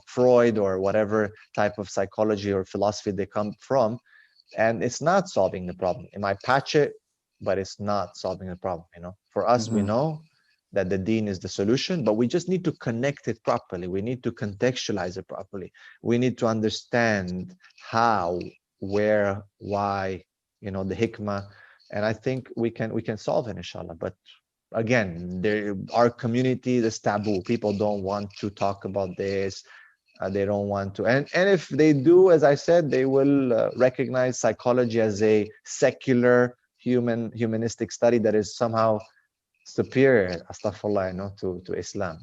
[SPEAKER 1] Freud or whatever type of psychology or philosophy they come from. And it's not solving the problem. It might patch it, but it's not solving the problem. For us, we know that the deen is the solution, but we just need to connect it properly. We need to contextualize it properly. We need to understand how, where, why, the hikmah. And I think we can solve it, inshallah. But again, our community is taboo. People don't want to talk about this. They don't want to, and if they do, as I said, they will recognize psychology as a secular humanistic study that is somehow superior, astaghfirullah, to Islam.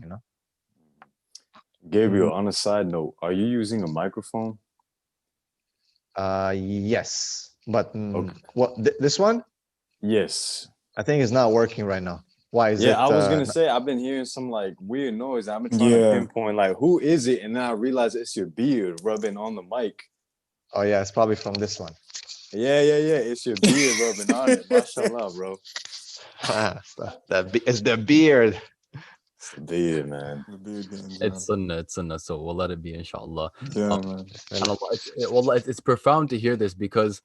[SPEAKER 2] Gabriel, on a side note, are you using a microphone?
[SPEAKER 1] Yes, but
[SPEAKER 2] Okay.
[SPEAKER 1] what this one?
[SPEAKER 2] Yes.
[SPEAKER 1] I think it's not working right now. Why is it?
[SPEAKER 2] Yeah, I was gonna say I've been hearing some like weird noise. I've been trying to pinpoint like who is it, and then I realized it's your beard rubbing on the mic.
[SPEAKER 1] Oh yeah, it's probably from this one.
[SPEAKER 2] Yeah. It's your beard rubbing on it. Mashallah, bro.
[SPEAKER 1] It's the beard.
[SPEAKER 2] It's the beard, man.
[SPEAKER 3] The beard games,
[SPEAKER 4] It's sunnah, so we'll let it be, inshallah.
[SPEAKER 3] yeah, man.
[SPEAKER 4] It's profound to hear this because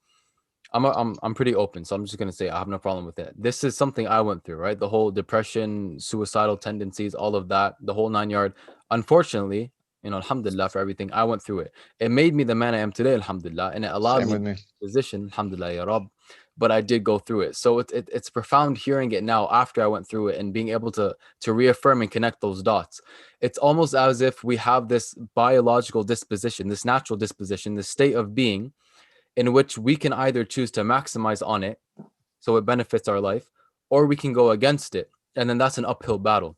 [SPEAKER 4] I'm pretty open, so I'm just gonna say I have no problem with it. This is something I went through, right? The whole depression, suicidal tendencies, all of that, the whole 9 yard. Unfortunately, alhamdulillah for everything, I went through it. It made me the man I am today, alhamdulillah, and it allowed me to position, alhamdulillah, ya Rabb. But I did go through it, so it's profound hearing it now after I went through it and being able to reaffirm and connect those dots. It's almost as if we have this biological disposition, this natural disposition, this state of being, in which we can either choose to maximize on it so it benefits our life, or we can go against it, and then that's an uphill battle.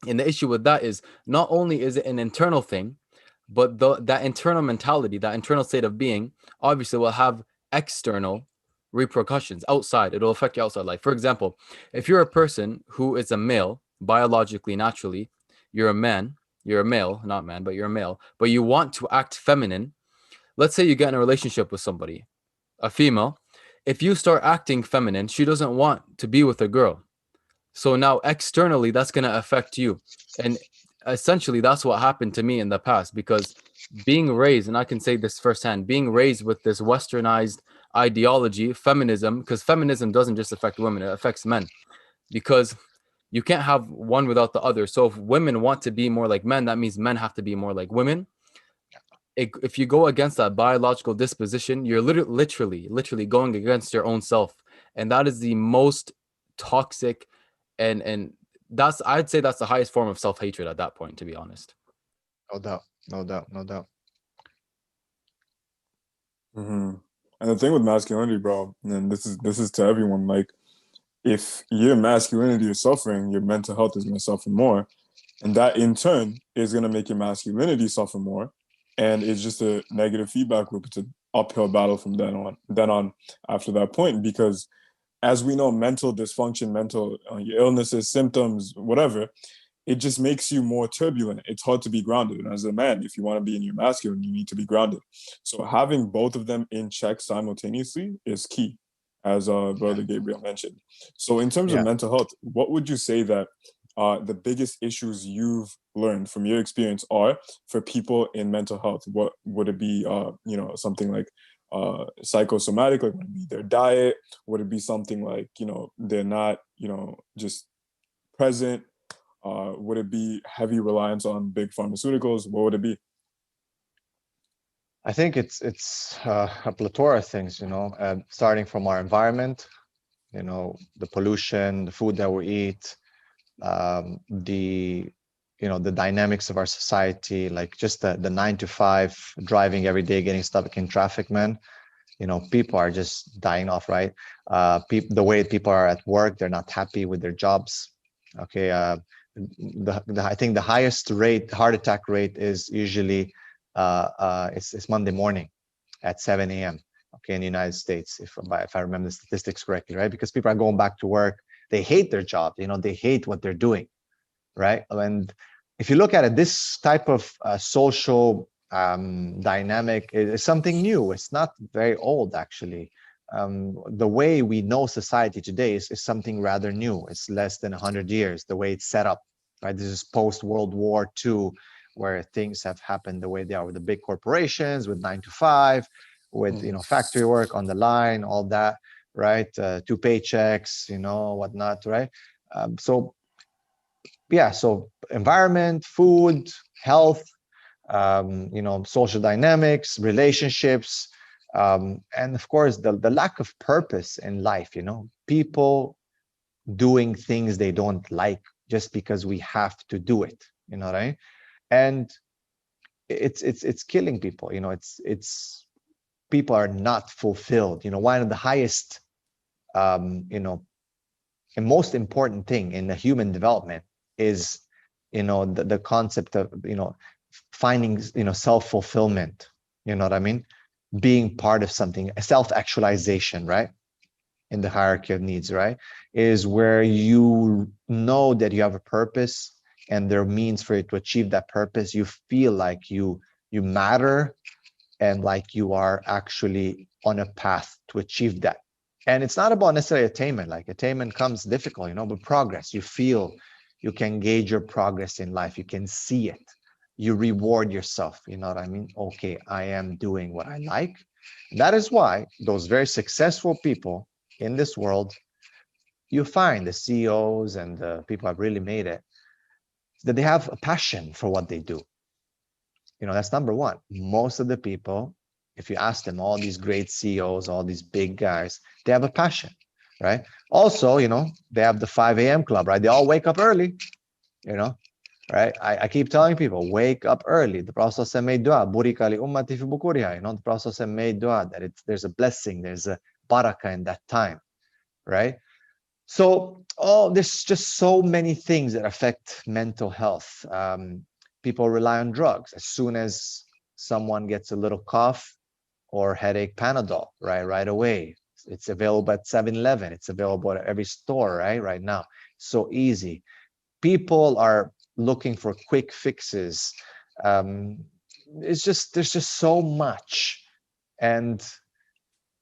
[SPEAKER 4] And the issue with that is not only is it an internal thing, but that internal mentality, that internal state of being, obviously will have external repercussions outside. It'll affect your outside life. For example, if you're a person who is a male, biologically, naturally, you're a male, not man, but you're a male, but you want to act feminine. Let's say you get in a relationship with somebody, a female. If you start acting feminine, she doesn't want to be with a girl. So now externally, that's going to affect you. And essentially, that's what happened to me in the past, because being raised, and I can say this firsthand, being raised with this westernized ideology, feminism, because feminism doesn't just affect women, it affects men, because you can't have one without the other. So if women want to be more like men, that means men have to be more like women. If you go against that biological disposition, you're literally going against your own self, and that is the most toxic, and that's, I'd say that's the highest form of self-hatred at that point, to be honest.
[SPEAKER 1] No doubt.
[SPEAKER 3] And the thing with masculinity, bro, and this is to everyone, like, if your masculinity is suffering, your mental health is going to suffer more, and that in turn is going to make your masculinity suffer more. And it's just a negative feedback loop. It's an uphill battle from then on after that point, because as we know, mental dysfunction, mental illnesses, symptoms, whatever, it just makes you more turbulent. It's hard to be grounded. And as a man, if you want to be in your masculine, you need to be grounded. So having both of them in check simultaneously is key, as Brother Gabriel mentioned. So in terms of mental health, what would you say that the biggest issues you've learned from your experience are for people in mental health? What would it be? Something like psychosomatic, like would it be their diet? Would it be something like they're not just present? Would it be heavy reliance on big pharmaceuticals? What would it be?
[SPEAKER 1] I think it's a plethora of things, starting from our environment, the pollution, the food that we eat, the dynamics of our society, like just the 9 to 5 driving every day, getting stuck in traffic, man. People are just dying off, right? The way people are at work, they're not happy with their jobs. Okay. I think the highest heart attack rate is usually it's Monday morning at 7 a.m. Okay, in the United States, if I remember the statistics correctly, right? Because people are going back to work, they hate their job, they hate what they're doing, right? And if you look at it, this type of social dynamic. It's something new. It's not very old, actually. The way we know society today is something rather new. It's less than 100 years, the way it's set up, right? This is post-World War II, where things have happened the way they are with the big corporations, with 9 to 5, with factory work on the line, all that, right? 2 paychecks, whatnot, right? So environment, food, health, social dynamics, relationships, and of course the lack of purpose in life. People doing things they don't like just because we have to do it. Right? And it's killing people. It's people are not fulfilled. One of the highest, and most important thing in the human development is, the concept of, finding, self-fulfillment. You know what I mean? Being part of something, a self-actualization, right? In the hierarchy of needs, right? Is where you know that you have a purpose and there are means for you to achieve that purpose. You feel like you matter and like you are actually on a path to achieve that. And it's not about necessarily attainment. Like attainment comes difficult, but progress. You feel you can gauge your progress in life. You can see it. You reward yourself. You know what I mean? Okay, I am doing what I like. That is why those very successful people in this world, you find the CEOs and the people who have really made it, that they have a passion for what they do. That's number one. Most of the people, if you ask them, all these great CEOs, all these big guys, they have a passion, right? Also, they have the 5 a.m. club, right? They all wake up early, right? I keep telling people, wake up early. The Prophet made dua, burika li ummati fi bukuriha. The Prophet made dua that there's a blessing, there's a barakah in that time, right? So, there's just so many things that affect mental health. People rely on drugs. As soon as someone gets a little cough or headache, Panadol, right away. It's available at 7-Eleven. It's available at every store, right now. So easy. People are looking for quick fixes. There's just so much, and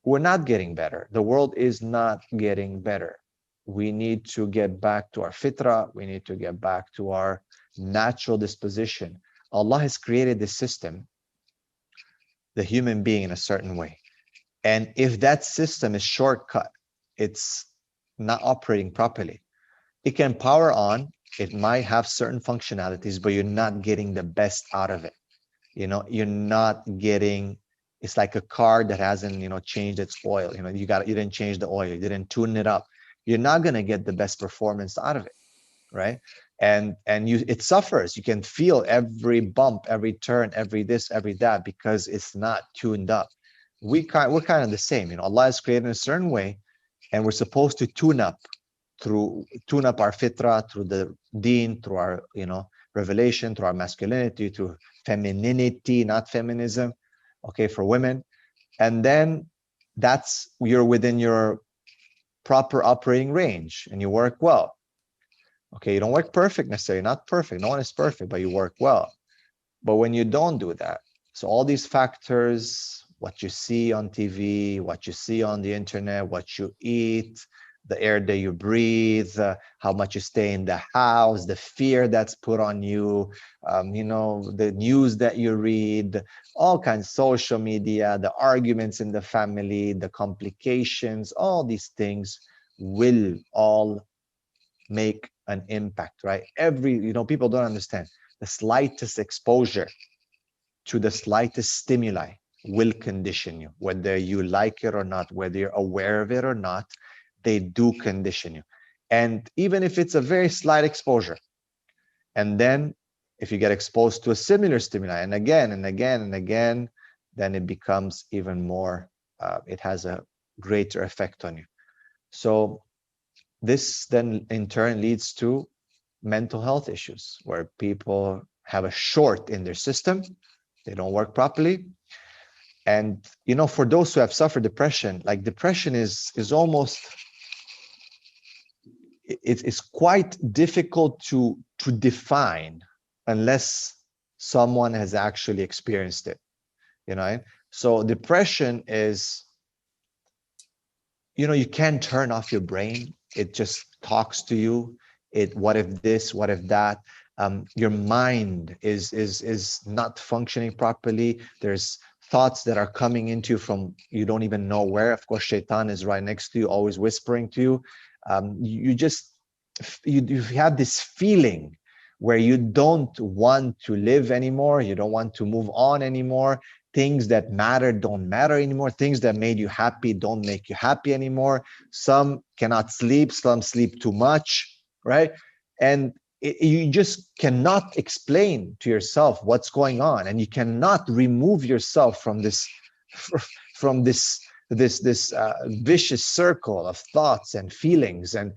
[SPEAKER 1] we're not getting better. The world is not getting better. We need to get back to our fitrah. We need to get back to our natural disposition. Allah has created this system, the human being, in a certain way. And if that system is shortcut, it's not operating properly. It can power on, it might have certain functionalities, but you're not getting the best out of it. You're not getting, it's like a car that hasn't, changed its oil. You didn't change the oil, you didn't tune it up. You're not going to get the best performance out of it, right? And it suffers. You can feel every bump, every turn, every this, every that, because it's not tuned up. We're kind of the same. Allah is created in a certain way, and we're supposed to tune up our fitrah, through the deen, through our revelation, through our masculinity, through femininity, not feminism, okay, for women. And then you're within your proper operating range and you work well. Okay, you don't work perfect necessarily, not perfect. No one is perfect, but you work well. But when you don't do that, so all these factors, what you see on TV, what you see on the internet, what you eat, the air that you breathe, how much you stay in the house, the fear that's put on you, the news that you read, all kinds, social media, the arguments in the family, the complications, all these things will all make an impact, right? People don't understand. The slightest exposure to the slightest stimuli will condition you, whether you like it or not, whether you're aware of it or not. They do condition you. And even if it's a very slight exposure, and then if you get exposed to a similar stimuli and again and again and again, then it becomes even more, it has a greater effect on you. So this then in turn leads to mental health issues, where people have a short in their system, they don't work properly. And for those who have suffered depression, like depression is almost, it's quite difficult to define unless someone has actually experienced it, you know. So depression is, you know, you can't turn off your brain. It just talks to you. It, what if this, what if that? Your mind is not functioning properly. There's thoughts that are coming into you from you don't even know where. Of course, shaitan is right next to you, always whispering to you. You just you have this feeling where you don't want to live anymore. You don't want to move on anymore. Things that matter don't matter anymore. Things that made you happy don't make you happy anymore. Some cannot sleep. Some sleep too much, right? And you just cannot explain to yourself what's going on, and you cannot remove yourself from this from this vicious circle of thoughts and feelings, and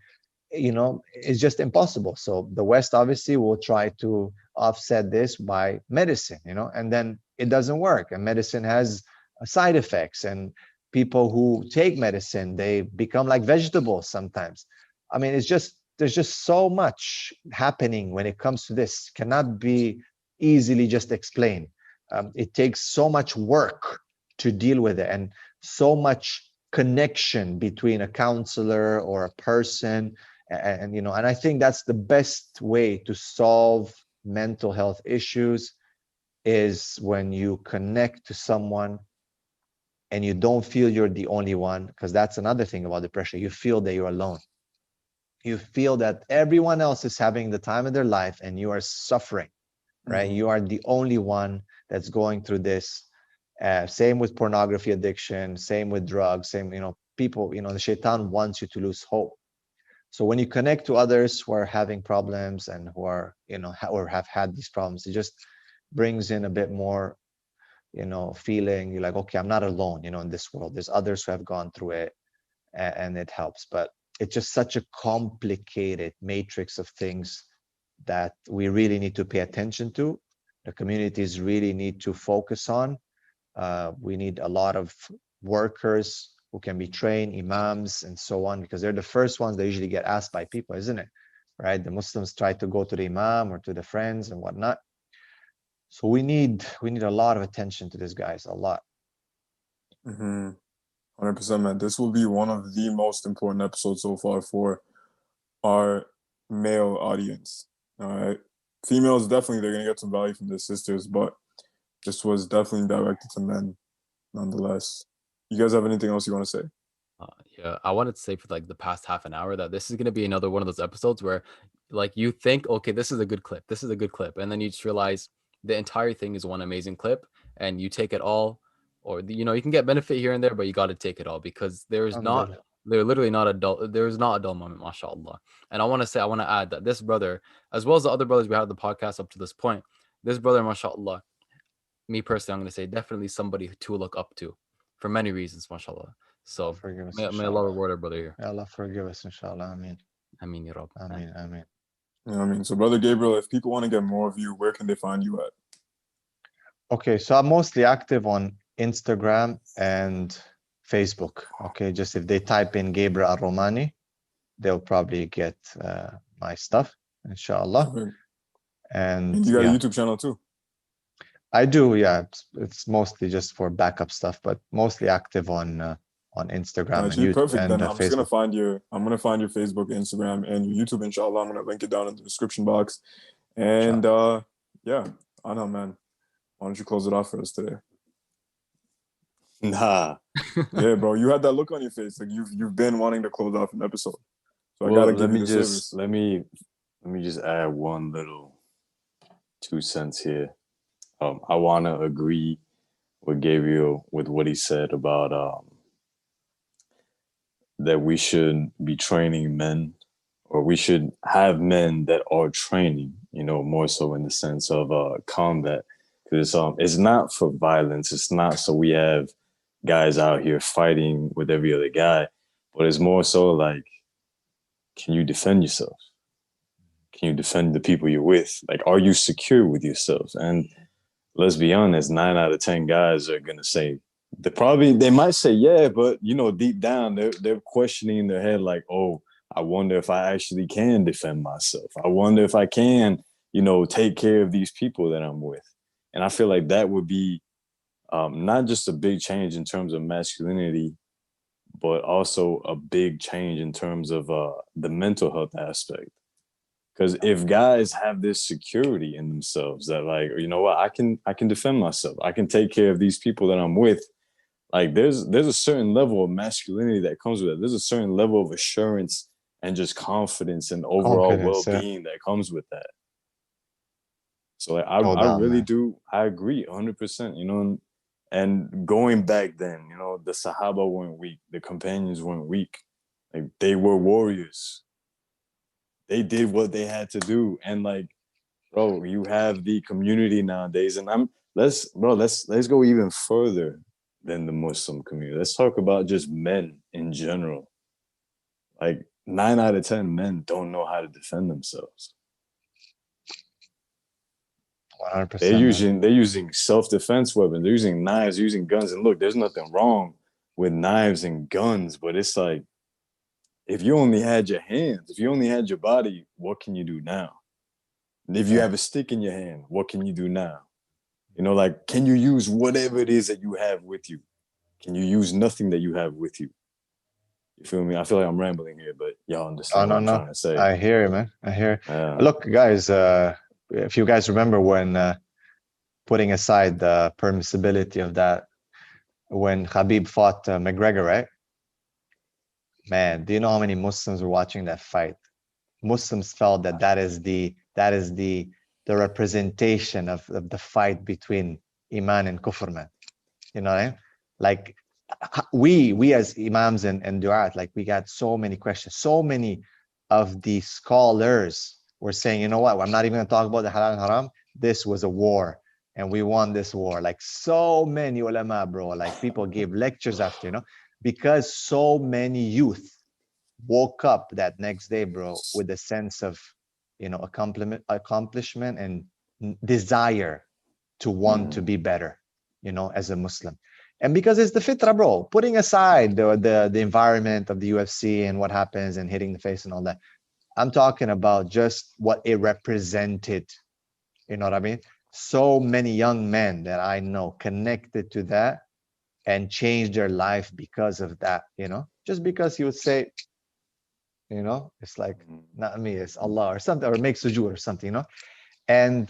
[SPEAKER 1] you know, it's just impossible. So the West obviously will try to offset this by medicine, you know, and then it doesn't work, and medicine has side effects, and people who take medicine, they become like vegetables sometimes. I mean, it's just, there's just so much happening when it comes to this, cannot be easily just explained. It takes so much work to deal with it, and so much connection between a counselor or a person, and you know, and I think that's the best way to solve mental health issues, is when you connect to someone and you don't feel you're the only one, because that's another thing about depression. You feel that you're alone. You feel that everyone else is having the time of their life and you are suffering, right?
[SPEAKER 3] Mhm.
[SPEAKER 1] You are the only one that's going through this. Same with pornography addiction, same with drugs, same, you know, people, you know, the shaitan wants you to lose hope. So when you connect to others who are having problems and who are, you know, or have had these problems, it just brings in a bit more, you know, feeling. You're like, okay, I'm not alone, you know, in this world. There's others who have gone through it, and it helps. But it's just such a complicated matrix of things that we really need to pay attention to. The communities really need to focus on. We need a lot of workers who can be trained, imams and so on, because they're the first ones that usually get asked by people, isn't it? Right? The Muslims try to go to the imam or to the friends and whatnot. So we need a lot of attention to this, guys, a lot.
[SPEAKER 3] 100%, man. This will be one of the most important episodes so far for our male audience. All right. Females, definitely, they're going to get some value from their sisters, but this was definitely directed to men nonetheless. You guys have anything else you want to say?
[SPEAKER 4] Yeah, I wanted to say for like the past half an hour that this is going to be another one of those episodes where like you think, okay, this is a good clip. This is a good clip. And then you just realize the entire thing is one amazing clip and you take it all, or, you know, you can get benefit here and there, but you got to take it all because there's not, they're literally not a dull, there's not a dull moment, mashallah. And I want to add that this brother, as well as the other brothers we had on the podcast up to this point, this brother, mashallah, me personally, I'm going to say definitely somebody to look up to for many reasons, mashallah. So
[SPEAKER 1] Forgive us,
[SPEAKER 4] may Allah
[SPEAKER 1] inshallah.
[SPEAKER 4] reward our brother here.
[SPEAKER 1] May Allah forgive us, inshallah. Ameen.
[SPEAKER 4] Ameen, ya Rabb.
[SPEAKER 1] Ameen. Ameen.
[SPEAKER 3] You know what I mean? So, Brother Gabriel, if people want to get more of you, where can they find you at?
[SPEAKER 1] Okay, so I'm mostly active on Instagram and Facebook. Okay, just if they type in Gabriel Romaani, they'll probably get my stuff, inshallah.
[SPEAKER 3] And
[SPEAKER 1] And
[SPEAKER 3] you got
[SPEAKER 1] yeah,
[SPEAKER 3] a YouTube channel too.
[SPEAKER 1] I do. Yeah, it's mostly just for backup stuff, but mostly active on Instagram and
[SPEAKER 3] Actually,
[SPEAKER 1] YouTube
[SPEAKER 3] perfect.
[SPEAKER 1] and
[SPEAKER 3] Then I'm just gonna
[SPEAKER 1] Facebook.
[SPEAKER 3] find I'm gonna find your Facebook, Instagram, and your YouTube. Inshallah, I'm gonna link it down in the description box. And yeah, I know, man. Why don't you close it off for us today?
[SPEAKER 2] Nah.
[SPEAKER 3] Yeah, bro, you had that look on your face, like you've been wanting to close off an episode. So
[SPEAKER 2] Well,
[SPEAKER 3] I gotta give you the service.
[SPEAKER 2] let me just add one little 2 cents here. I want to agree with Gabriel with what he said about that we should be training men, or we should have men that are training, you know, more so in the sense of combat, because it's not for violence. It's not so we have guys out here fighting with every other guy, but it's more so like, can you defend yourself? Can you defend the people you're with? Like, are you secure with yourself? And let's be honest, 9 out of 10 guys are gonna say they might say yeah, but you know, deep down they're questioning in their head like, oh, I wonder if I actually can defend myself. I wonder if I can, you know, take care of these people that I'm with. And I feel like that would be not just a big change in terms of masculinity, but also a big change in terms of the mental health aspect. Because if guys have this security in themselves that, like, you know what, I can defend myself, I can take care of these people that I'm with. Like, there's a certain level of masculinity that comes with it. There's a certain level of assurance and just confidence and overall
[SPEAKER 1] Confidence, yeah.
[SPEAKER 2] well-being that comes with that. So like,
[SPEAKER 1] No
[SPEAKER 2] I
[SPEAKER 1] doubt,
[SPEAKER 2] really
[SPEAKER 1] man.
[SPEAKER 2] do. I agree 100%, you know, and going back then, you know, the Sahaba weren't weak. The companions weren't weak. Like, they were warriors. They did what they had to do. And like, bro, you have the community nowadays. And let's go even further than the Muslim community. Let's talk about just men in general. Like, 9 out of 10 men don't know how to defend themselves.
[SPEAKER 1] 100%, man.
[SPEAKER 2] They're using self-defense weapons. They're using knives, they're using guns. And look, there's nothing wrong with knives and guns, but it's like, if you only had your hands, if you only had your body, what can you do now? If you have a stick in your hand, what can you do now? You know, like, can you use whatever it is that you have with you? Can you use nothing that you have with you? You feel me? I feel like I'm rambling here, but y'all
[SPEAKER 1] No,
[SPEAKER 2] understand what
[SPEAKER 1] no,
[SPEAKER 2] I'm
[SPEAKER 1] no.
[SPEAKER 2] trying to say.
[SPEAKER 1] I hear you, man. I hear.
[SPEAKER 2] Yeah.
[SPEAKER 1] Look, guys, if you guys remember when putting aside the permissibility of that, when Khabib fought McGregor, right? Man, do you know how many Muslims were watching that fight? Muslims felt that the representation of the fight between Iman and Kufr, man. You know what I mean? Like, we as imams and du'at, like, we got so many questions. So many of the scholars were saying, you know what, I'm not even going to talk about the halal and haram. This was a war, and we won this war. Like, so many ulama, bro. Like, people gave lectures after, you know, because so many youth woke up that next day, bro, with a sense of, you know, accomplishment and desire to want to be better, you know, as a Muslim. And because it's the fitrah, bro, putting aside the environment of the UFC and what happens and hitting the face and all that, I'm talking about just what it represented. You know what I mean? So many young men that I know connected to that and changed their life because of that, you know, just because he would say, you know, it's like, not me, it's Allah or something, or make sujood or something, you know. And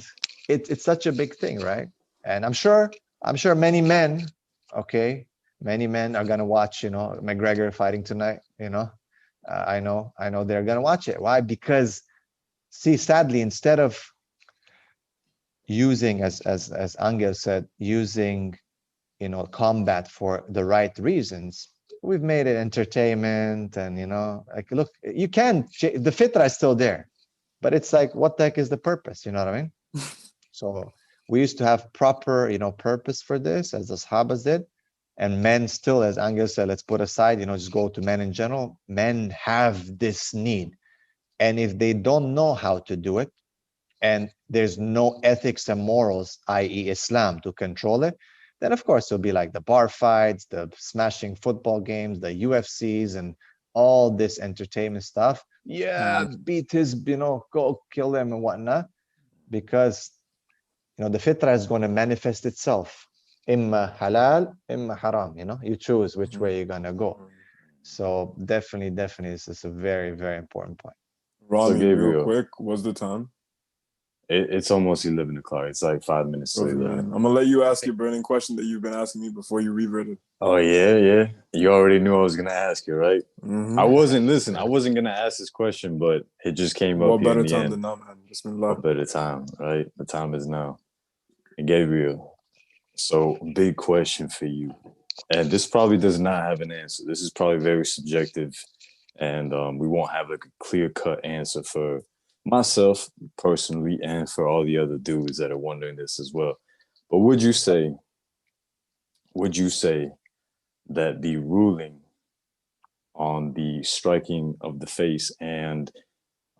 [SPEAKER 1] it's such a big thing, right? And I'm sure many men, okay, many men are gonna watch, you know, McGregor fighting tonight, you know. I know they're gonna watch it. Why? Because, see, sadly, instead of using, as Angel said, using, you know, combat for the right reasons, we've made it entertainment. And, you know, like, look, you can, the fitrah is still there, but it's like, what the heck is the purpose? You know what I mean? So we used to have proper, you know, purpose for this, as the Sahabas did. And men still, as Angel said, let's put aside, you know, just go to men in general. Men have this need. And if they don't know how to do it, and there's no ethics and morals, i.e. Islam, to control it, then of course it'll be like the bar fights, the smashing football games, the UFCs, and all this entertainment stuff. Yeah, beat his, you know, go kill him and whatnot. Because, you know, the fitrah is going to manifest itself. Imma halal, imma haram, you know, you choose which way you're going to go. So definitely, this is a very, very important point.
[SPEAKER 3] Rami, real
[SPEAKER 2] Gabriel,
[SPEAKER 3] quick, what's the time?
[SPEAKER 2] it's almost 11 o'clock. It's like 5 minutes to
[SPEAKER 3] Okay,
[SPEAKER 2] 11.
[SPEAKER 3] I'm gonna let you ask your burning question that you've been asking me before you reverted.
[SPEAKER 2] Oh, yeah. You already knew I was going to ask you, right?
[SPEAKER 3] Mm-hmm.
[SPEAKER 2] I wasn't going to ask this question, but it just came up
[SPEAKER 3] What
[SPEAKER 2] here in
[SPEAKER 3] better
[SPEAKER 2] the
[SPEAKER 3] time
[SPEAKER 2] end.
[SPEAKER 3] than now, man? Bismillah.
[SPEAKER 2] What better time, right? The time is now. And Gabriel, so big question for you. And this probably does not have an answer. This is probably very subjective. And we won't have like a clear-cut answer for myself personally and for all the other dudes that are wondering this as well. But would you say that the ruling on the striking of the face and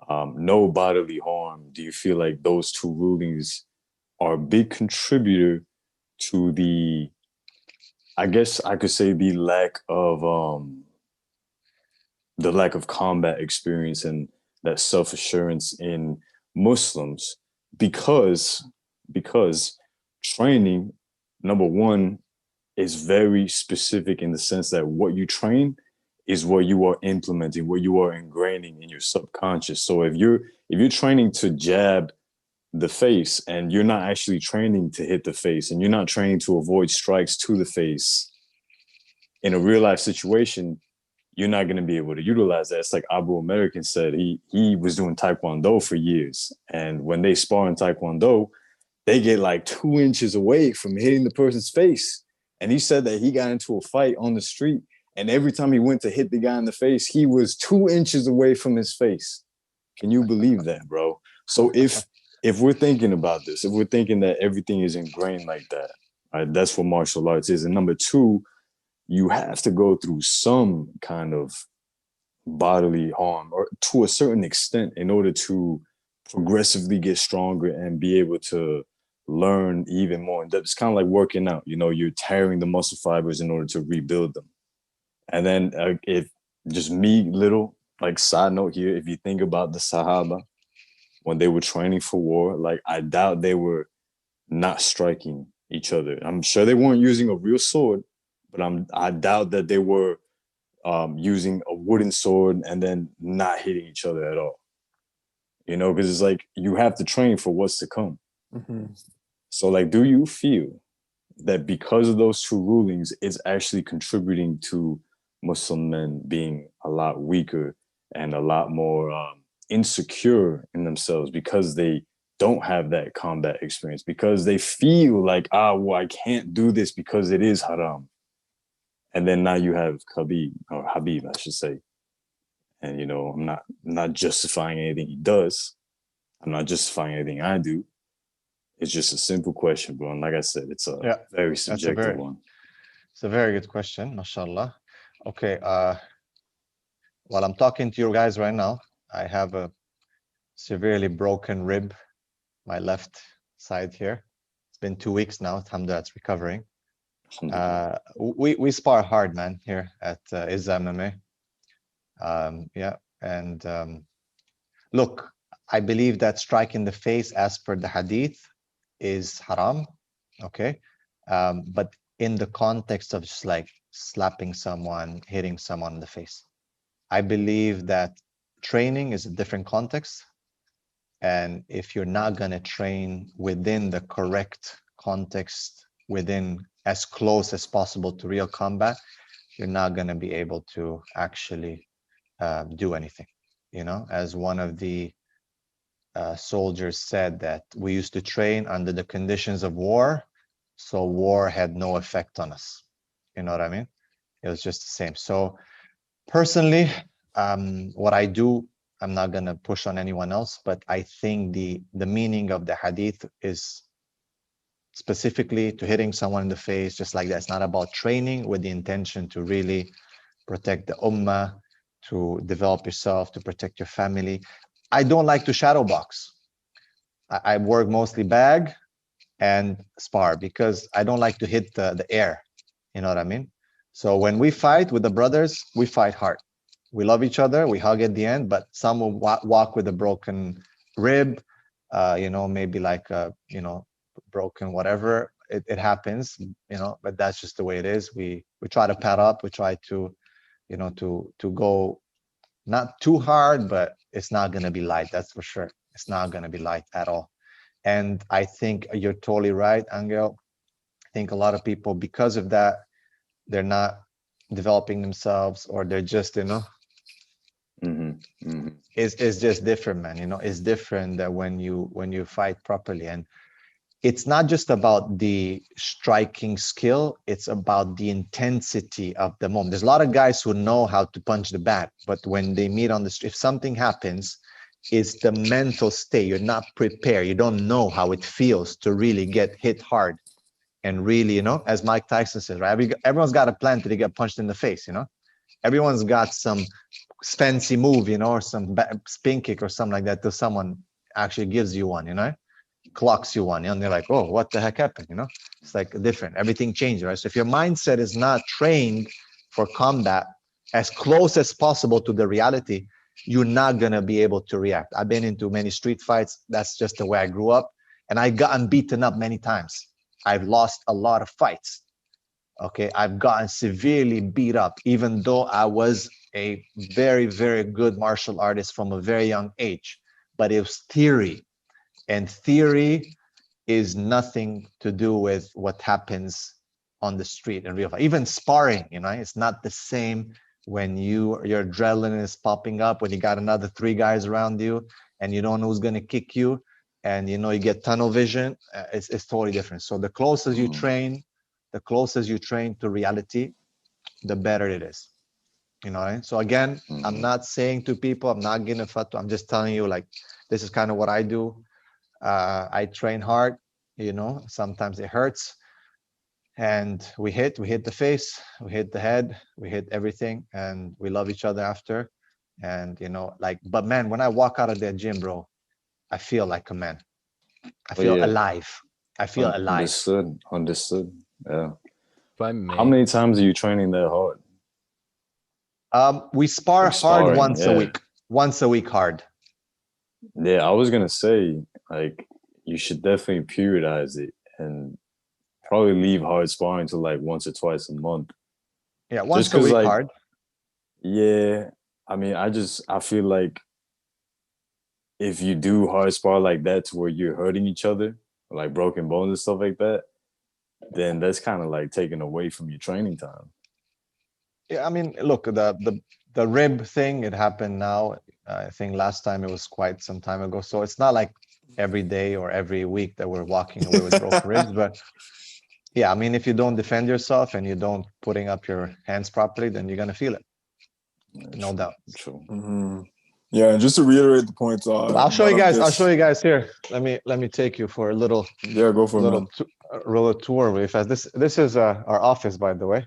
[SPEAKER 2] no bodily harm, do you feel like those two rulings are a big contributor to the, I guess I could say, the lack of combat experience and that self-assurance in Muslims, because training, number one, is very specific in the sense that what you train is what you are implementing, what you are ingraining in your subconscious. So if you're training to jab the face and you're not actually training to hit the face, and you're not training to avoid strikes to the face in a real life situation, you're not going to be able to utilize that. It's like Abu American said, he was doing Taekwondo for years. And when they spar in Taekwondo, they get like 2 inches away from hitting the person's face. And he said that he got into a fight on the street, and every time he went to hit the guy in the face, he was 2 inches away from his face. Can you believe that, bro? So if we're thinking about this, if we're thinking that everything is ingrained like that, right, that's what martial arts is. And number two, you have to go through some kind of bodily harm, or to a certain extent, in order to progressively get stronger and be able to learn even more. And it's kind of like working out. You know, you're tearing the muscle fibers in order to rebuild them. And then if just me, little like side note here, if you think about the Sahaba, when they were training for war, like I doubt they were not striking each other. I'm sure they weren't using a real sword, but I doubt that they were using a wooden sword and then not hitting each other at all. You know, because it's like you have to train for what's to come.
[SPEAKER 3] Mm-hmm.
[SPEAKER 2] So like, do you feel that because of those two rulings, it's actually contributing to Muslim men being a lot weaker and a lot more insecure in themselves, because they don't have that combat experience, because they feel like, well, I can't do this because it is haram. And then now you have Habib, I should say. And, you know, I'm not justifying anything he does. I'm not justifying anything I do. It's just a simple question, bro. And like I said, it's a very subjective one.
[SPEAKER 1] It's a very good question, mashallah. Okay, while I'm talking to you guys right now, I have a severely broken rib, my left side here. It's been 2 weeks now. Alhamdulillah, it's recovering. We spar hard, man, here at Izza MMA. Look, I believe that strike in the face, as per the hadith, is haram, okay? But in the context of just like slapping someone, hitting someone in the face. I believe that training is a different context. And if you're not gonna train within the correct context, within as close as possible to real combat, you're not gonna be able to actually do anything. You know, as one of the soldiers said, that we used to train under the conditions of war, so war had no effect on us. You know what I mean? It was just the same. So personally, what I do, I'm not gonna push on anyone else, but I think the meaning of the hadith is specifically to hitting someone in the face, just like that. It's not about training with the intention to really protect the ummah, to develop yourself, to protect your family. I don't like to shadow box. I work mostly bag and spar because I don't like to hit the air. You know what I mean? So when we fight with the brothers, we fight hard. We love each other, we hug at the end, but some will walk with a broken rib, you know, maybe like, you know, broken whatever. It happens, you know, but that's just the way it is. We try to pad up, we try to, you know, to go not too hard, but it's not going to be light. That's for sure. It's not going to be light at all. And I think you're totally right, Angel. I think a lot of people, because of that, they're not developing themselves, or they're just, you know, it's just different, man. You know, it's different that when you fight properly. And it's not just about the striking skill, it's about the intensity of the moment. There's a lot of guys who know how to punch the bag, but when they meet on the street, if something happens, it's the mental state. You're not prepared. You don't know how it feels to really get hit hard. And really, you know, as Mike Tyson says, right? Everyone's got a plan to get punched in the face, you know? Everyone's got some fancy move, you know, or some spin kick or something like that till someone actually gives you one, you know? Clocks you one, and they're like, oh, what the heck happened? You know, it's like different. Everything changes, right? So if your mindset is not trained for combat as close as possible to the reality, you're not gonna be able to react. I've been into many street fights. That's just the way I grew up, and I gotten beaten up many times. I've lost a lot of fights. Okay, I've gotten severely beat up, even though I was a very, very good martial artist from a very young age. But it was theory, and theory is nothing to do with what happens on the street in real life. Even sparring, it's not the same when your adrenaline is popping up, when you got another 3 guys around you and you don't know who's going to kick you, and you get tunnel vision. It's totally different. So the closest you train to reality, the better it is. Right? So again, I'm not saying to people, I'm not giving a fatwa. I'm just telling you, like, this is kind of what I do. I train hard, sometimes it hurts, and we hit the face, we hit the head, we hit everything, and we love each other after. And but man, when I walk out of that gym, bro, I feel like a man. I feel alive. I feel alive.
[SPEAKER 2] Understood. Yeah.
[SPEAKER 4] How
[SPEAKER 2] many times are you training that hard?
[SPEAKER 1] We spar hard once a week. Once a week hard.
[SPEAKER 2] Yeah, I was gonna say, like, you should definitely periodize it and probably leave hard sparring to like once or twice a month.
[SPEAKER 1] Yeah, once a week hard.
[SPEAKER 2] Yeah, I mean, I feel like if you do hard spar like that to where you're hurting each other, like broken bones and stuff like that, then that's kind of like taken away from your training time.
[SPEAKER 1] Yeah, I mean, look, the rib thing, it happened now. I think last time it was quite some time ago. So it's not like every day or every week that we're walking away with broken ribs. But yeah, I mean, if you don't defend yourself and you don't putting up your hands properly, then you're gonna feel it. No doubt.
[SPEAKER 2] True.
[SPEAKER 3] Mm-hmm. Yeah, and just to reiterate the points,
[SPEAKER 1] I'll show you guys. I'll show you guys here. Let me take you for a little.
[SPEAKER 3] Yeah, go for
[SPEAKER 1] little tour really fast. This is our office, by the way.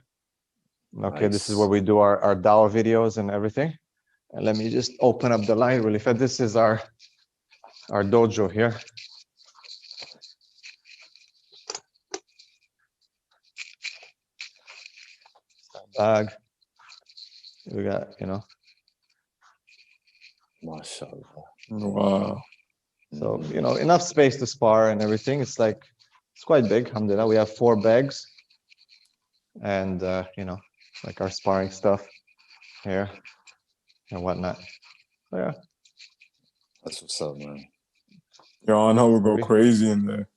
[SPEAKER 1] Okay, nice. This is where we do our dawah videos and everything. And let me just open up the line really fast. This is our dojo here. Bag. We got,
[SPEAKER 2] MashaAllah.
[SPEAKER 3] Wow.
[SPEAKER 1] So, enough space to spar and everything. It's quite big, alhamdulillah. We have 4 bags. And, like our sparring stuff here and whatnot. So, yeah.
[SPEAKER 2] That's what's up, man.
[SPEAKER 3] Yo, I know we'll go crazy in there.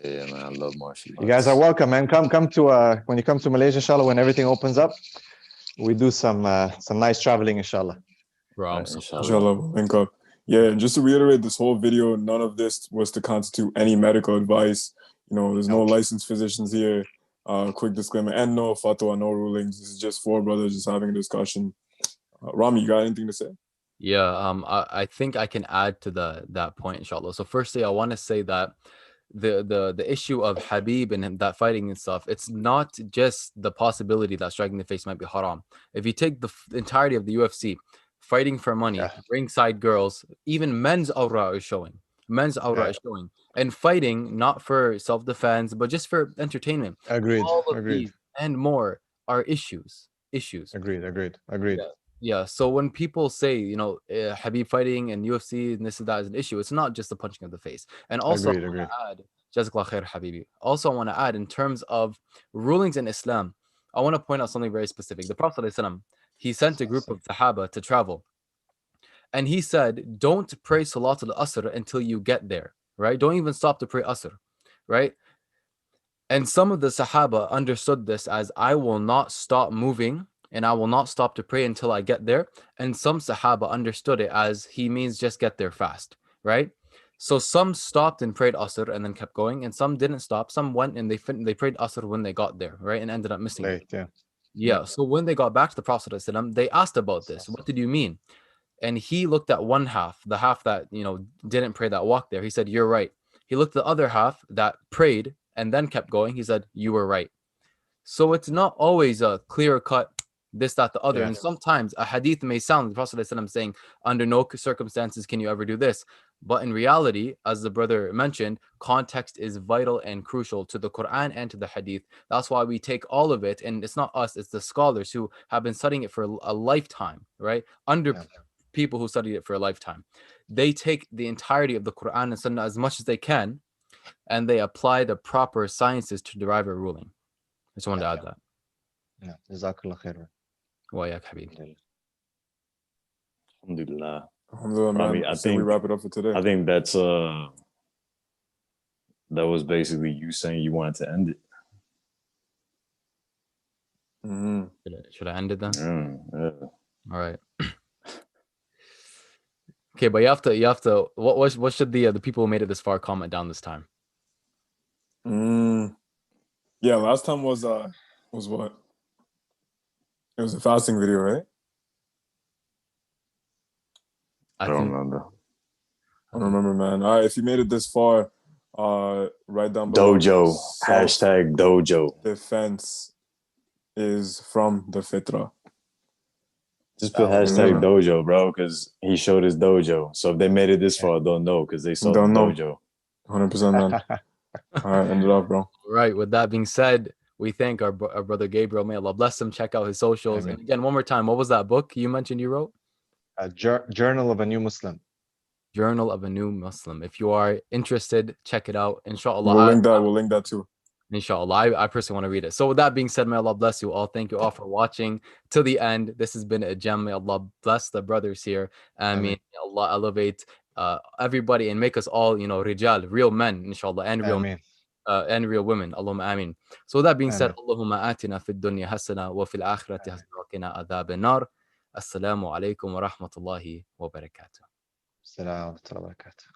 [SPEAKER 2] Yeah, man, I love martial arts.
[SPEAKER 1] You guys are welcome, man. Come to when you come to Malaysia, inshallah, when everything opens up, we do some nice traveling, inshallah.
[SPEAKER 3] Right, inshallah, we'll link up. Yeah, and just to reiterate, this whole video, none of this was to constitute any medical advice. There's no licensed physicians here. Quick disclaimer, and no fatwa, no rulings. This is just 4 brothers just having a discussion. Rami, you got anything to say?
[SPEAKER 4] Yeah, I think I can add to that point, inshallah. So firstly, I want to say that the issue of Habib and him, that fighting and stuff, it's not just the possibility that striking the face might be haram. If you take the entirety of the UFC, fighting for money, ringside girls, even men's awra is showing. Men's awra is showing. And fighting not for self-defense, but just for entertainment.
[SPEAKER 1] Agreed.
[SPEAKER 4] All of these and more are issues.
[SPEAKER 1] Agreed.
[SPEAKER 4] Yeah. So when people say, Habib fighting and UFC and this and that is an issue, it's not just the punching of the face. And also, I want to add, Jazakallah khair, Habibi. Also, I want to add, in terms of rulings in Islam, I want to point out something very specific. The Prophet ﷺ, he sent a group of Sahaba to travel. And he said, don't pray Salat al-Asr until you get there, right? Don't even stop to pray Asr, right? And some of the Sahaba understood this as, I will not stop moving and I will not stop to pray until I get there. And some Sahaba understood it as, he means just get there fast, right? So some stopped and prayed Asr and then kept going, and some didn't stop. Some went and they prayed Asr when they got there, right? And ended up missing it. Yeah. So when they got back to the Prophet ﷺ, they asked about this. What did you mean? And he looked at one half, the half that, didn't pray that walk there. He said, you're right. He looked at the other half that prayed and then kept going. He said, you were right. So it's not always a clear cut, this, that, the other. And sometimes a hadith may sound, the Prophet ﷺ saying, under no circumstances can you ever do this. But in reality, as the brother mentioned, context is vital and crucial to the Quran and to the hadith. That's why we take all of it. And it's not us, it's the scholars who have been studying it for a lifetime, right? People who studied it for a lifetime. They take the entirety of the Quran and Sunnah as much as they can and they apply the proper sciences to derive a ruling. I just wanted to add that.
[SPEAKER 1] Yeah. Jazakallah khairan.
[SPEAKER 4] وياك حبيبي.
[SPEAKER 2] Alhamdulillah.
[SPEAKER 3] Alhamdulillah, man.
[SPEAKER 2] I mean, I
[SPEAKER 3] say we
[SPEAKER 2] think-
[SPEAKER 3] wrap it up for today.
[SPEAKER 2] I think that was basically you saying you wanted to end it.
[SPEAKER 3] Mhm.
[SPEAKER 4] Should I end it then?
[SPEAKER 2] Yeah.
[SPEAKER 4] All right. Okay, but you have to. What should the people who made it this far comment down this time?
[SPEAKER 3] Yeah, last time was what? It was a fasting video, right?
[SPEAKER 2] I don't remember.
[SPEAKER 3] I don't remember, man. All right, if you made it this far, write down below.
[SPEAKER 2] Dojo. Hashtag dojo.
[SPEAKER 3] Defense is from the fitra.
[SPEAKER 2] Just put hashtag dojo, bro, because he showed his dojo. So if they made it this far, they'll know because they saw the dojo.
[SPEAKER 3] 100%, man. All right, end it off, bro.
[SPEAKER 4] Right. With that being said, we thank our brother Gabriel. May Allah bless him. Check out his socials.
[SPEAKER 1] Amen.
[SPEAKER 4] And again, one more time, what was that book you mentioned you wrote?
[SPEAKER 1] Journal of a New Muslim.
[SPEAKER 4] Journal of a New Muslim. If you are interested, check it out. Inshallah.
[SPEAKER 3] We'll link that too.
[SPEAKER 4] Inshallah. I personally want to read it. So with that being said, may Allah bless you all. Thank you all for watching till the end. This has been a gem. May Allah bless the brothers here. I mean, Allah elevate everybody and make us all, rijal, real men, inshallah, and real women. Allahumma ameen. So with that being said, Allahumma atina fid dunya hasana wa fil akhirati hasana wa qina adhab an-nar. Assalamu alaikum wa rahmatullahi wa barakatuh.
[SPEAKER 1] Assalamu alaikum wa barakatuh.